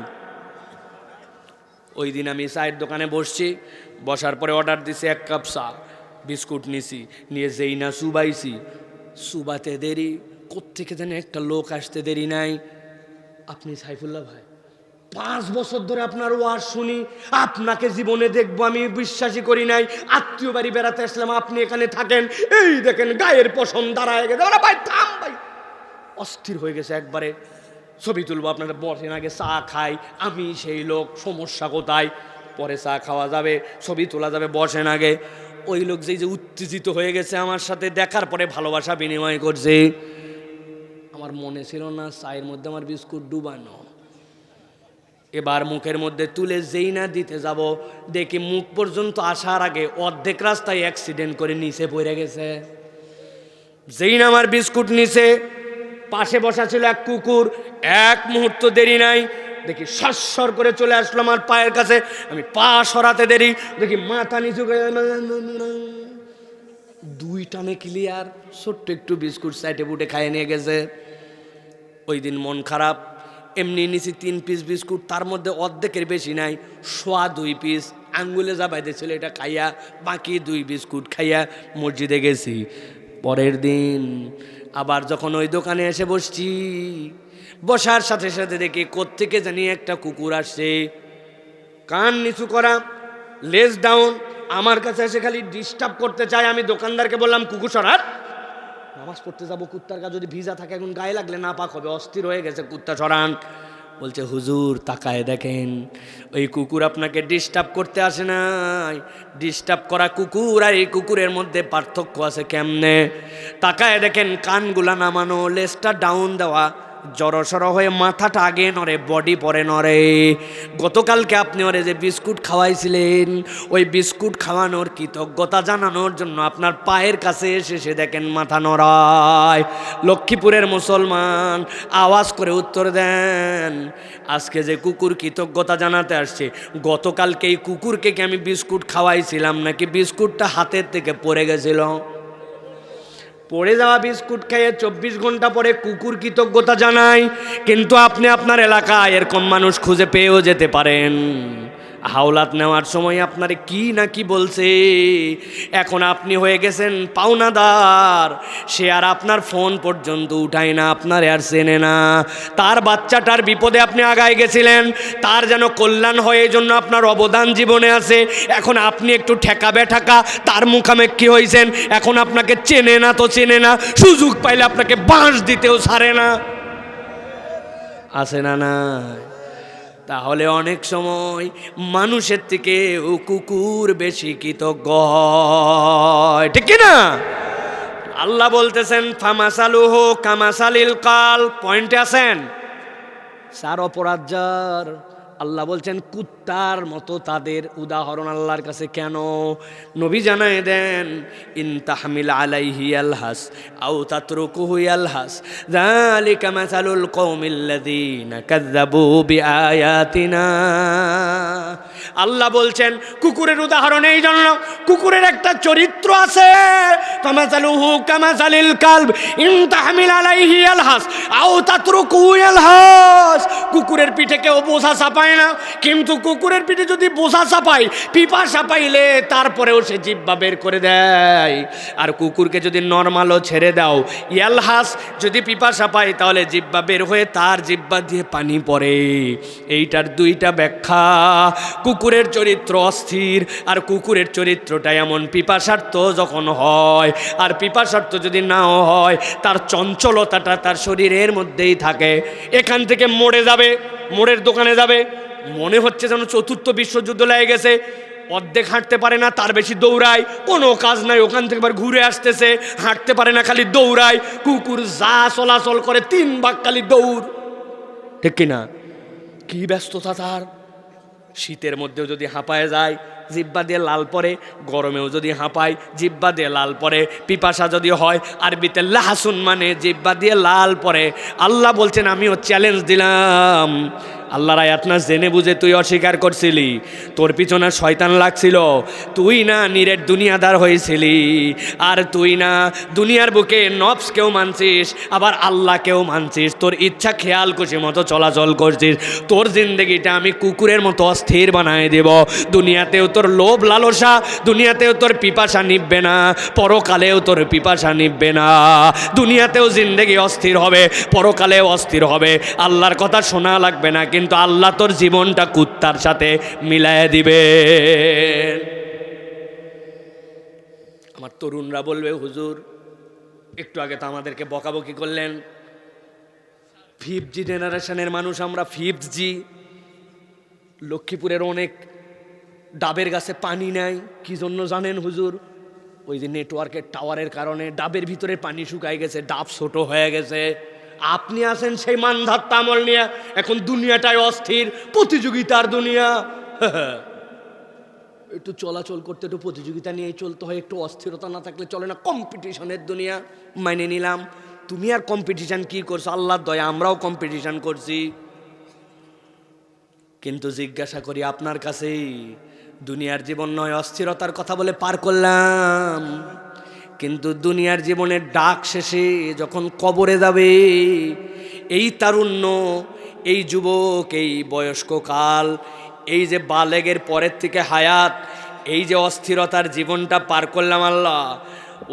ওই দিন আমি চায়ের দোকানে বসছি, বসার পরে অর্ডার দিছে 1 কাপ চা, বিস্কুট নিছি, নিয়ে যেই না চুবাইছি, চুবাতে দেরি, কোত্থেকে যেন একটা লোক আসতে দেরি নাই। আপনি সাইফুল্লাহ ভাই, 5 বছর ধরে আপনার ওয়াজ শুনি, আপনাকে জীবনে দেখবো আমি বিশ্বাসই করি নাই। আত্মীয় বাড়ি বেড়াতে আসলাম, আপনি এখানে থাকেন, এই দেখেন গায়ের পশম দাঁড়ায় গেছে। ভাই থাম ভাই, অস্থির হয়ে গেছে একবারে। ছবি তুলবো, আপনারা বসেন আগে, চা খাই। আমি সেই লোক, সমস্যা কোথায়? পরে চা খাওয়া যাবে, ছবি তোলা যাবে, বসেন আগে। ওই লোক যেই যে উত্তেজিত হয়ে গেছে আমার সাথে, দেখার পরে ভালোবাসা বিনিময় করছে। আমার মনে ছিল না চায়ের মধ্যে আমার বিস্কুট ডুবানো। এবার মুখের মধ্যে তুলে যেই না দিতে যাব, দেখি মুখ পর্যন্ত আসার আগে অর্ধেক রাস্তায় অ্যাক্সিডেন্ট করে নিচে পড়ে গেছে। যেই না আমার বিস্কুট নিচে, পাশে বসা ছিল এক কুকুর, এক মুহূর্ত দেরি নাই, দেখি সর করে চলে আসলো আমার পায়ের কাছে। আমি পা সরাতে দেরি, দেখি মাথা নিচু করে 2 টানে ক্লিয়ার। ছোট্ট একটু বিস্কুট সাইডে বুটে খাইয়ে নিয়ে গেছে। ওই দিন মন খারাপ, এমনি নিছি 3 পিস বিস্কুট, তার মধ্যে অর্ধেকের বেশি নাই, 2 পিস আঙ্গুলে যা বাইতেছিল এটা খাইয়া, বাকি 2 বিস্কুট খাইয়া মসজিদে গেছি। পরের দিন আবার যখন ওই দোকানে এসে বসছি, বসার সাথে সাথে দেখি কোত্থেকে জানি একটা কুকুর আসছে, কান নিচু করা, লেজ ডাউন, আমার কাছে এসে খালি ডিস্টার্ব করতে চায়। আমি দোকানদারকে বললাম, কুকুর সরার, নামাজ পড়তে যাবো, কুত্তার গা যদি ভিজা থাকে এখন গায়ে লাগলে না পাক হবে, অস্থির হয়ে গেছে, কুত্তা সরান। বলছে হুজুর তাকায় দেখেন, ওই কুকুর আপনাকে ডিস্টার্ব করতে আসে নাই, ডিস্টার্ব করা কুকুর আর এই কুকুরের মধ্যে পার্থক্য আছে কেমনে? তাকায় দেখেন, কানগুলা নামানো, লেজটা ডাউন দেওয়া, জড়সড় হয়ে মাথাটা আগে নড়ে, বডি পরে নড়ে। গতকালকে আপনি ওরে যে বিস্কুট খাওয়াইছিলেন, ওই বিস্কুট খাওয়ানোর কৃতজ্ঞতা জানানোর জন্য আপনার পায়ের কাছে এসে সে দেখেন মাথা নড়ায়। লক্ষ্মীপুরের মুসলমান আওয়াজ করে উত্তর দেন, আজকে যে কুকুর কৃতজ্ঞতা জানাতে আসছে, গতকালকে এই কুকুরকে কি আমি বিস্কুট খাওয়াইছিলাম নাকি বিস্কুটটা হাতের থেকে পড়ে গেছিল? পড়ে যাওয়া বিস্কুট খেয়ে 24 ঘন্টা পরে কুকুর কৃতজ্ঞতা জানায়। কিন্তু আপনি আপনার এলাকায় এরকম মানুষ খুঁজে পেয়েও যেতে পারেন। হাওলাত নেওয়ার সময় আপনারে কি না কি বলছে, এখন আপনি হয়ে গেছেন পাওনাদার, সে আর আপনার ফোন পর্যন্ত উঠায় না, আপনার আর চেনে না। তার বাচ্চাটার বিপদে আপনি আগায় গেছিলেন, তার যেন কল্যাণ হয়, এই জন্য আপনার অবদান জীবনে আছে। এখন আপনি একটু ঠেকা বেঠাকা তার মুখামেক্ষি হয়েছেন, এখন আপনাকে চেনে না তো চেনে না, সুযোগ পাইলে আপনাকে বাঁশ দিতেও ছাড়ে না। আছে না না? তাহলে অনেক সময় মানুষের থেকে কুকুর বেশি কৃতজ্ঞ হয়, ঠিক না? আল্লাহ বলতেছেন ফামাসালুহু কামাসালিল কাল, পয়েন্টে আছেন? 4 অপরাধ যার, আল্লাহ বলছেন কুত্তার মতো তাদের উদাহরণ আল্লাহর কাছে কেন? নবী জানায় দেন, ইন তাহমিল আলাইহি আলহাস আও তাতরুকুহু আলহাস যালিকা মাসালুল কওমিল্লাযীনা কাযযাবু বিআয়াতিনা। আল্লাহ বলছেন কুকুরের উদাহরণ এই জন্য, কুকুরের একটা চরিত্র আছে, ফামাসালুহু কামাসালিল কালব ইন তাহমিল আলাইহি আলহাস আও তাতরুকুহু আলহাস। কুকুরের পিঠে কেউ বোঝা চাপায় না, কিন্তু কুকুরের পিঠে যদি বোঝা চাপাই, পিপাসা পাইলে তারপরেও সে জিহ্বা বের করে দেয়। আর কুকুরকে যদি নরমালও ছেড়ে দাও, ইয়ালহাস, যদি পিপাসা পায় তাহলে জিহ্বা বের হয়ে তার জিহ্বা দিয়ে পানি পড়ে। এইটার 2টা ব্যাখ্যা। কুকুরের চরিত্র অস্থির, আর কুকুরের চরিত্রটা এমন পিপাসার্থ যখন হয়, আর পিপাসার্থ যদি নাও হয়, তার চঞ্চলতাটা তার শরীরের মধ্যেই থাকে। এখান থেকে মোড়ে যাবে, মোড়ের দোকানে যাবে, মনে হচ্ছে যেন 4র্থ বিশ্বযুদ্ধ লেগে গেছে, অর্ধেক হাঁটতে পারে না, তার বেশি দৌড়ায়, কোনো কাজ নাই, ওখান থেকে আবার ঘুরে আসতেছে, হাঁটতে পারে না, খালি দৌড়ায়। কুকুর যা চলাচল করে 3 ভাগ খালি দৌড়, ঠিক কিনা? কি ব্যস্ততা তার! শীতের মধ্যেও যদি হাঁপায় যায়, জিহ্বা দিয়ে লাল পরে, গরমেও যদি হাঁপায়, জিহ্বা দিয়ে লাল পরে, পিপাসা যদি হয়, আরবিতে লাহাসুন মানে জিহ্বা দিয়ে লাল পরে। আল্লাহ বলছেন আমিও চ্যালেঞ্জ দিলাম, আল্লাহর আয়াত না জেনে বুঝে তুই অস্বীকার করছিলি, তোর পিছনে শয়তান লাগছিল, তুই না নিরেট দুনিয়াদার হয়েছিলি, আর তুই না দুনিয়ার বুকে নফসকেও মানছিস আবার আল্লাহকেও মানছিস, তোর ইচ্ছা খেয়াল খুশি মতো চলাচল করছিস, তোর জিন্দগিটা আমি কুকুরের মতো অস্থির বানায় দেব। দুনিয়াতেও তোর লোভ লালসা, দুনিয়াতেও তোর পিপাসা নিববে না, পরকালেও তোর পিপাসা নিববে না। দুনিয়াতেও জিন্দগি অস্থির হবে, পরকালেও অস্থির হবে। আল্লাহর কথা শোনা লাগবে না, কিন্তু আল্লাহ তোর জীবনটা কুত্তার সাথে মিলায় দিবে। আমার তরুণরা বলবে, হুজুর একটু আগে তো আমাদেরকে বকাবকি করলেন, 5G জেনারেশনের মানুষ আমরা, 5G। লক্ষ্মীপুরের অনেক ডাবের গাছে পানি নাই, কি জন্য জানেন হুজুর? ওই যে নেটওয়ার্কের টাওয়ারের কারণে ডাবের ভিতরে পানি শুকায় গেছে, ডাব ছোট হয়ে গেছে। আপনি আছেন সেই মানধাত্তা আমল নিয়ে, এখন দুনিয়াটাই অস্থির, প্রতিযোগিতার দুনিয়া। একটু চলাচল করতে একটু প্রতিযোগিতা নিয়ে চলতে হয়, একটু অস্থিরতা না থাকলে চলে না। কম্পিটিশনের দুনিয়া, মাইনে নিলাম। তুমি আর কম্পিটিশন কি করছো? আল্লাহর দয়া আমরাও কম্পিটিশন করছি। কিন্তু জিজ্ঞাসা করি আপনার কাছেই, দুনিয়ার জীবন নয় অস্থিরতার কথা বলে পার করলাম, কিন্তু দুনিয়ার জীবনের ডাক শেষে যখন কবরে যাবে, এই তারুণ্য, এই যুবক, এই বয়স্ক কাল, এই যে বালেগের পরের থেকে হায়াত, এই যে অস্থিরতার জীবনটা পার করলাম আল্লাহ,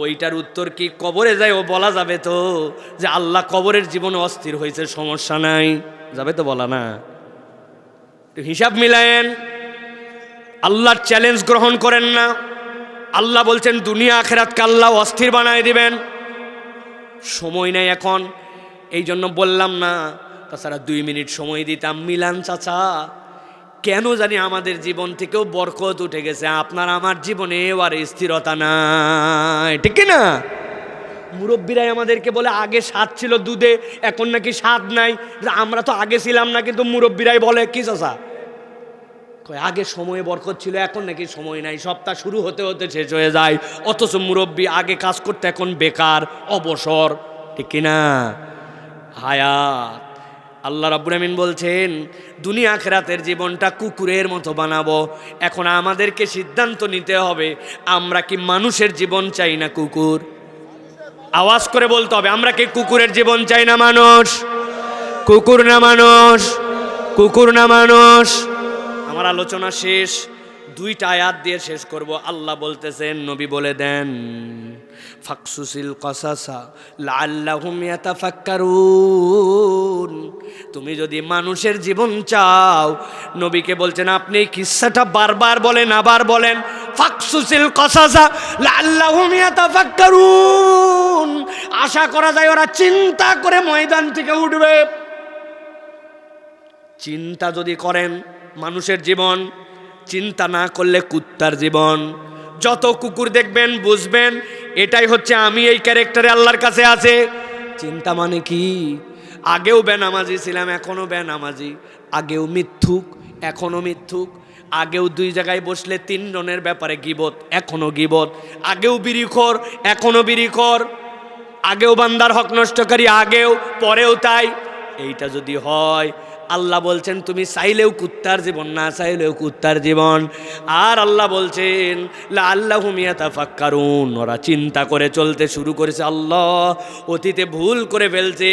ওইটার উত্তর কি কবরে যায় ও বলা যাবে তো যে আল্লাহ কবরের জীবনে অস্থির হয়েছে, সমস্যা নাই, যাবে তো বলা না? হিসাব মিলায়েন, আল্লাহর চ্যালেঞ্জ গ্রহণ করেন না। আল্লাহ বলছেন দুনিয়া আখিরাতকে আল্লাহ অস্থির বানায় দিবেন। সময় নেই এখন, এই জন্য বললাম না, তাছাড়া 2 মিনিট সময় দিতাম। মিলান চাচা, কেন জানি আমাদের জীবন থেকেও বরকত উঠে গেছে, আপনার আমার জীবনেও আর স্থিরতা নাই, ঠিক না? মুরব্বীরাই আমাদেরকে বলে আগে স্বাদ ছিল দুধে, এখন নাকি স্বাদ নাই। আমরা তো আগে ছিলাম না, কিন্তু মুরব্বীরাই বলে কি চাচা, আগে সময়ে বরকত ছিল, এখন নাকি সময় নাই, সপ্তাহ শুরু হতে হতে শেষ হয়ে যায়। অথচ মুরব্বী আগে কাজ করতে এখন বেকার, অবসর, ঠিক কিনা? হায়াত। আল্লাহ রাব্বুল আমিন বলছেন দুনিয়া আখিরাতের জীবনটা কুকুরের মতো বানাবো। এখন আমাদেরকে সিদ্ধান্ত নিতে হবে, আমরা কি মানুষের জীবন চাই না কুকুর? আওয়াজ করে বলতে হবে, আমরা কি কুকুরের জীবন চাই না মানুষ? কুকুর না মানুষ? কুকুর না মানুষ? আমার আলোচনা শেষ, 2টা আয়াত দিয়ে শেষ করব। আল্লাহ বলতেছেন, নবী বলে দেন, ফাকসুসিল কসাসা লাআল্লাহুম ইয়াতাফাক্কারুন। তুমি যদি মানুষের জীবন চাও, নবীকে বলছেন আপনি কিসসাটা বারবার বলেন, আবার বলেন, ফাকসুসিল কসাসা লাআল্লাহুম ইয়াতাফাক্কারুন। আশা করা যায় ওরা চিন্তা করে ময়দান থেকে উঠবে। চিন্তা যদি করেন মানুষের জীবন, চিন্তা না করলে কুত্তার জীবন। যত কুকুর দেখবেন বুঝবেন এটাই হচ্ছে আমি এই ক্যারেক্টারে আল্লাহর কাছে আছে। চিন্তা মানে কি? আগেও বেনামাজি ছিলাম, এখনও বেনামাজি, আগেও মিথ্যুক, এখনও মিথ্যুক, আগেও 2 জায়গায় বসলে 3 জনের ব্যাপারে গীবত, এখনও গীবত, আগেও বিড়িখোর, এখনও বিড়িখোর, আগেও বান্দার হক নষ্টকারী, আগেও, পরেও তাই। এইটা যদি হয়, আল্লাহ বলছেন তুমি চাইলেও কুত্তার জীবন, না চাইলেও কুত্তার জীবন। আর আল্লাহ বলছেন লাআল্লাহুম ইয়াতাফাক্কারুন, ওরা চিন্তা করে চলতে শুরু করেছে। আল্লাহ অতীতে ভুল করে ফেলছে,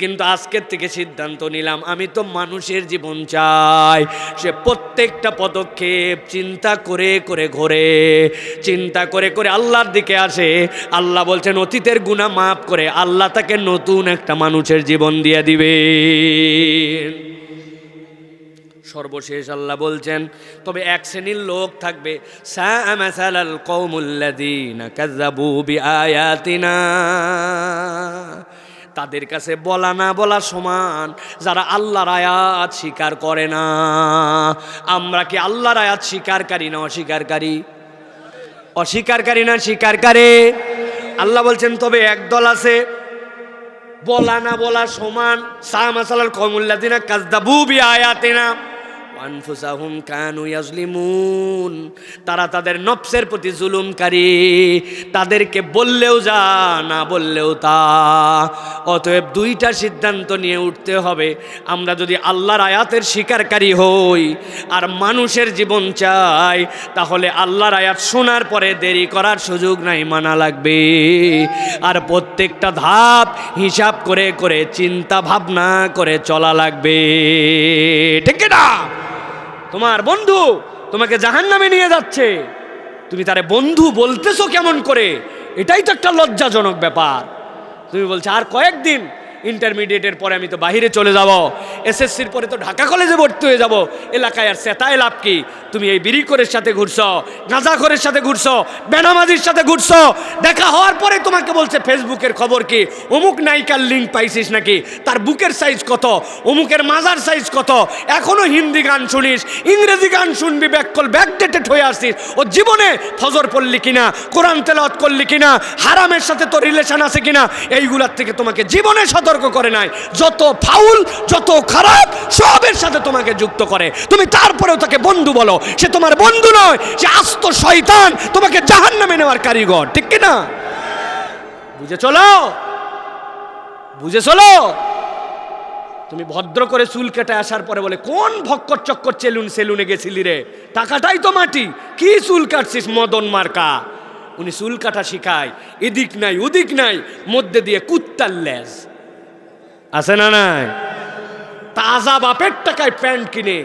কিন্তু আজকের থেকে সিদ্ধান্ত নিলাম আমি তো মানুষের জীবন চাই। সে প্রত্যেকটা পদক্ষেপ চিন্তা করে করে ঘোরে, চিন্তা করে করে আল্লাহর দিকে আসে। আল্লাহ বলছেন অতীতের গুনাহ মাফ করে আল্লাহ তাকে নতুন একটা মানুষের জীবন দিয়ে দিবে। সর্বশেষ আল্লাহ বলছেন তবে এক শ্রেণীর লোক থাকবে, সাআ মাসালাল কওমুল্লাযীনা কাযাবু বিআয়াতিনা, তাদের কাছে বলা না বলা সমান যারা আল্লাহর আয়াত স্বীকার করে না। আমরা কি আল্লাহর আয়াত স্বীকারকারী না অস্বীকারকারী? অস্বীকারকারী না স্বীকারকারী? আল্লাহ বলছেন তবে একদল আছে বলা না বলা সমান, সাআ মাসালাল কওমুল্লাযীনা কাযাবু বিআয়াতিনা, আনফুসাহুম কানু ইয়াজলিমুন, তারা তাদের নফসের প্রতি জুলুমকারী, তাদেরকে বললেও যা না বললেও তা। অতএব দুইটা সিদ্ধান্ত নিয়ে উঠতে হবে। আমরা যদি আল্লাহর আয়াতের স্বীকারকারী হই আর মানুষের জীবন চাই, তাহলে আল্লাহর আয়াত শোনার পরে দেরি করার সুযোগ নাই, মানা লাগবে। আর প্রত্যেকটা ধাপ হিসাব করে করে চিন্তা ভাবনা করে চলা লাগবে, ঠিক না? তোমার বন্ধু তোমাকে জাহান্নামে নিয়ে যাচ্ছে, তুমি তারে বন্ধু বলতেছো কেমন করে? এটাই তো একটা লজ্জাজনক ব্যাপার। তুমি বলছো আর কয়েকদিন, ইন্টারমিডিয়েটের পরে আমি তো বাহিরে চলে যাব, এসএসসির পরে তো ঢাকা কলেজে ভর্তি হয়ে যাব, এলাকায় আর সেতায় লাভ কি? তুমি এই বিড়িখোরের সাথে ঘুরছো, গাঁজাখোরের সাথে ঘুরছো, বেনামাজির সাথে ঘুরছো, দেখা হওয়ার পরে তোমাকে বলছে ফেসবুকের খবর কি, অমুক নায়িকার লিঙ্ক পাইছিস নাকি, তার বুকের সাইজ কত, অমুকের মাজার সাইজ কত, এখনো হিন্দি গান শুনিস, ইংরেজি গান শুনবি, ব্যাকডেটেড হয়ে আসছিস। ও জীবনে ফজর পড়লি কিনা, কোরআন তেলাওয়াত করলি কিনা, হারামের সাথে তোর রিলেশন আছে কিনা, এইগুলার থেকে তোমাকে জীবনে সতর্ক করে নাই। যত ফাউল, যত খারাপ, সবের সাথে তোমাকে যুক্ত করে, তুমি তারপরেও তাকে বন্ধু বলো। সে তোমার বন্ধু নয়, সে আস্ত শয়তান, তোমাকে জাহান্নামে নেওয়ার কারিগর, ঠিক কিনা? বুঝে চলো, বুঝে চলো। তুমি ভদ্র করে চুল কেটে আসার পরে বলে কোন ভক্কর চক্কর সেলুনে গেছিলি রে, টাকাটাই তো মাটি, কি চুল কাটছিস মদন মার্কা। উনি চুল কাটা শিখায়, এদিক নাই ওদিক নাই, মধ্যে দিয়ে কুত্তার লেজ আছে না নাই? তাজা বাপের টাকায় প্যান্ট কিনে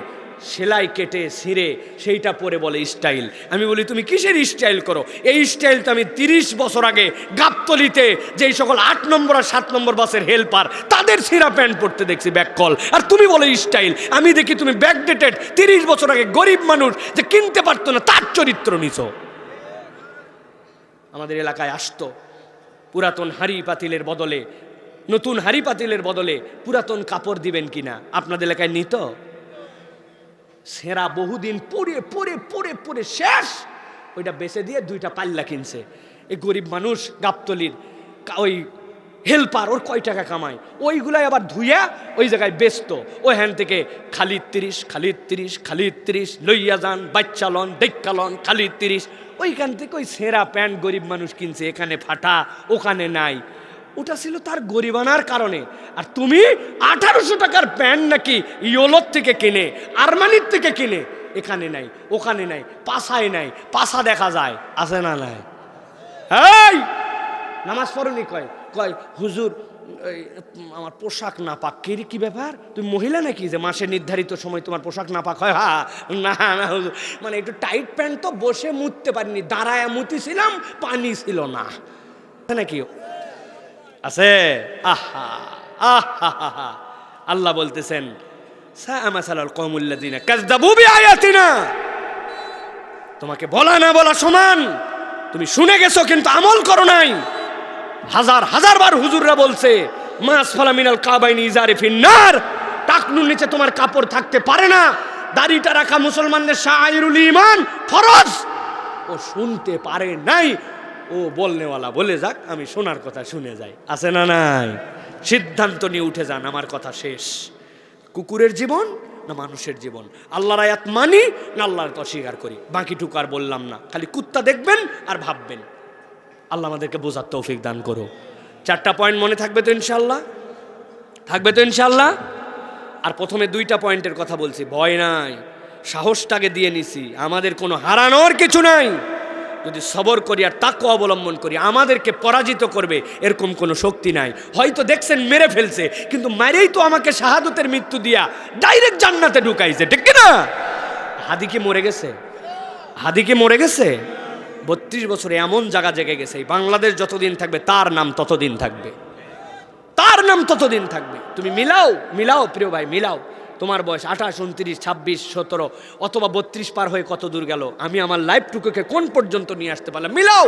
সেলাই কেটে ছিঁড়ে সেইটা পরে বলে স্টাইল। আমি বলি তুমি কিসের স্টাইল করো? এই স্টাইল তো আমি 30 বছর আগে গাবতলিতে যেই সকল 8 নম্বর আর 7 নম্বর বাসের হেল্পার তাদের ছিঁড়া প্যান্ট পরতে দেখছি, ব্যাককল, আর তুমি বলো স্টাইল। আমি দেখি তুমি ব্যাকডেটেড 30 বছর আগে গরিব মানুষ যে কিনতে পারতো না তার চরিত্র নিছো। আমাদের এলাকায় আসতো পুরাতন হাড়ি পাতিলের বদলে, নতুন হাড়ি পাতিলের বদলে পুরাতন কাপড় দিবেন কিনা, আপনাদের এলাকায় নিত। সেরা বহুদিন পরে পরে পরে পরে শেষ, ওইটা বেচে দিয়ে 2টা পাল্লা কিনছে। এই গরিব মানুষ গাবতলির ওই হেল্পার, ওর কয় টাকা কামায়, ওইগুলাই আবার ধুইয়া ওই জায়গায় বেচত। ওই হ্যান থেকে খালিদ 30 লইয়া যান, বাচ্চা লন, ডেক্কা লন, খালিদ 30। ওইখান থেকে ওই সেরা প্যান্ট গরিব মানুষ কিনছে, এখানে ফাটা ওখানে নাই। ওটা ছিল তার গরিবানার কারণে। আর তুমি 1800 টাকার প্যান্ট নাকি ইয়োলোর থেকে কিনে, আরমানির থেকে কিনে, এখানে নাই ওখানে নাই, পাশায় নাই, পাশা দেখা যায়, আছে না নাই? এই নামাজ পড়নি, কয় কয় হুজুর আমার পোশাক নাপাক। কি ব্যাপার, তুমি মহিলা নাকি যে মাসে নির্ধারিত সময় তোমার পোশাক নাপাক হয়? হ্যাঁ না না হুজুর, মানে একটু টাইট প্যান্ট তো, বসে মুততে পারিনি, দাঁড়ায় মুতিছিলাম, পানি ছিল না নাকি আছে? আহা আহা, আল্লাহ বলতেছেন তোমাকে বলা না বলা সমান, তুমি শুনে গেছো কিন্তু আমল করো নাই। হাজার হাজার বার হুজুররা বলছে মাস ফালা মিনাল কাবাইনি ইজারে ফিন্নার, টাকনুর নিচে তোমার কাপড় থাকতে পারে না। দাড়িটা রাখা মুসলমানদের শাআইরুল ঈমান, ফরজ। ও শুনতে পারে নাই, ও বলনেওয়ালা বলে যাক, আমি শোনার কথা শুনে যাই, আছে না নাই? সিদ্ধান্ত নিয়ে উঠে যান, আমার কথা শেষ। কুকুরের জীবন না মানুষের জীবন? আল্লাহর আয়াত মানি না আল্লাহর অস্বীকার করি? বাকিটুকু আর বললাম না, খালি কুত্তা দেখবেন আর ভাববেন। আল্লাহ আমাদেরকে বোঝার তৌফিক দান করো। 4টা পয়েন্ট মনে থাকবে তো ইনশাল্লাহ? থাকবে তো ইনশাল্লাহ? আর প্রথমে 2টা পয়েন্টের কথা বলছি, ভয় নাই, সাহসটাকে দিয়ে নিছি, আমাদের কোনো হারানোর কিছু নাই। যদি সবর করি আর তাকওয়া অবলম্বন করি, আমাদেরকে পরাজিত করবে এরকম কোনো শক্তি নাই। হয়তো দেখছেন মেরে ফেলছে, কিন্তু মেরেই তো আমাকে শাহাদতের মৃত্যু দিয়া ডাইরেক্ট জান্নাতে ঢুকাইছে, ঠিক না? হাদি কি মরে গেছে? হাদি কি মরে গেছে? 32 বছরে এমন জায়গা জেগে গেছে, বাংলাদেশ যতদিন থাকবে তার নাম ততদিন থাকবে, তার নাম ততদিন থাকবে। তুমি মিলাও মিলাও প্রিয় ভাই, মিলাও। তোমার বয়স 28, 29, 26, 17 অথবা 32 পার হয়ে কত দূর গেল, আমি আমার লাইফটুকুকে কোন পর্যন্ত নিয়ে আসতে পারলাম, মিলাও।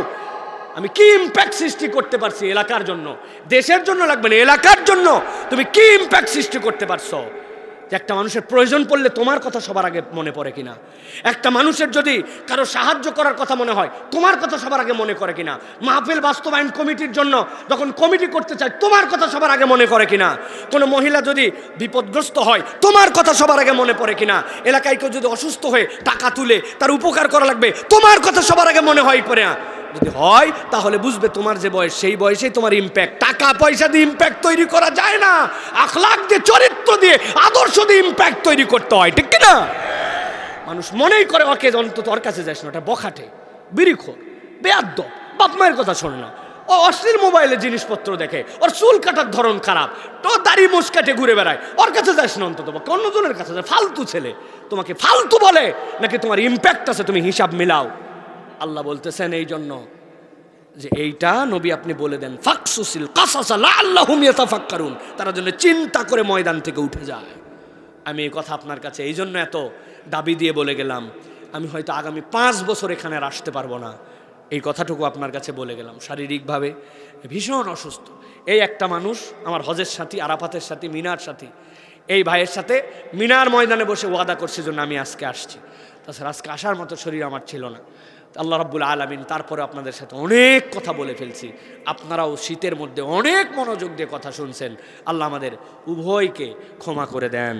আমি কি ইম্প্যাক্ট সৃষ্টি করতে পারছি এলাকার জন্য, দেশের জন্য লাগবে না, এলাকার জন্য তুমি কি ইম্প্যাক্ট সৃষ্টি করতে পারছো? একটা মানুষের প্রয়োজন পড়লে তোমার কথা সবার আগে মনে পড়ে কিনা, একটা মানুষের যদি কারো সাহায্য করার কথা মনে হয় তোমার কথা সবার আগে মনে করে কিনা, মাহফিল বাস্তবায়ন কমিটির জন্য যখন কমিটি করতে চায় তোমার কথা সবার আগে মনে করে কিনা, কোনো মহিলা যদি বিপদগ্রস্ত হয় তোমার কথা সবার আগে মনে পড়ে কিনা, এলাকায় কেউ যদি অসুস্থ হয়ে টাকা তুলে তার উপকার করা লাগবে তোমার কথা সবার আগে মনে হয় পড়ে না, যদি হয় তাহলে বুঝবে তোমার যে বয়স সেই বয়সেই তোমার ইম্প্যাক্ট। টাকা পয়সা দিয়ে ইম্প্যাক্ট তৈরি করা যায় না, আখলাক দিয়ে, চরিত্র দিয়ে, আদর্শ দিয়ে ইম্প্যাক্ট তৈরি করতে হয়, ঠিক কিনা? মানুষ মনেই করে ওকে অন্তত ওর কাছে যাস না, ওটা বখাটে, বিড়িখোর, বেয়াদ্দপ, বাপ মায়ের কথা শোনে না, ও অশ্লীল মোবাইলে জিনিসপত্র দেখে, ওর চুল কাটার ধরন খারাপ, তো দাড়ি মুছ কাটে ঘুরে বেড়ায়, ওর কাছে যাস না অন্তত, অন্যজনের কাছে যায়। ফালতু ছেলে তোমাকে ফালতু বলে নাকি তোমার ইম্প্যাক্ট আছে, তুমি হিসাব মিলাও। আল্লাহ বলতেছেন এই জন্য যে এইটা নবী আপনি বলে দেন, ফাকসুসিল কাসাসা লাআল্লাহুম ইয়াতাফাক্কারুন, তারা যেন চিন্তা করে ময়দান থেকে উঠে যায়। আমি এই কথা আপনার কাছে এই জন্য এত দাবি দিয়ে বলে গেলাম, আমি হয়তো আগামী 5 বছর এখানে আর আসতে পারবো না, এই কথাটুকু আপনার কাছে বলে গেলাম। শারীরিকভাবে ভীষণ অসুস্থ এই একটা মানুষ, আমার হজের সাথী, আরাফাতের সাথী, মিনার সাথী, এই ভাইয়ের সাথে মিনার ময়দানে বসে ওয়াদা করছে জন্য আমি আজকে আসছি, তাছাড়া আজকে আসার মতো শরীর আমার ছিল না। আল্লাহ রাব্বুল আলামিন তারপরে আপনাদের সাথে অনেক কথা বলে ফেলছি, আপনারাও শীতের মধ্যে অনেক মনোযোগ দিয়ে কথা শুনছেন। আল্লাহ আমাদের উভয়কে ক্ষমা করে দেন।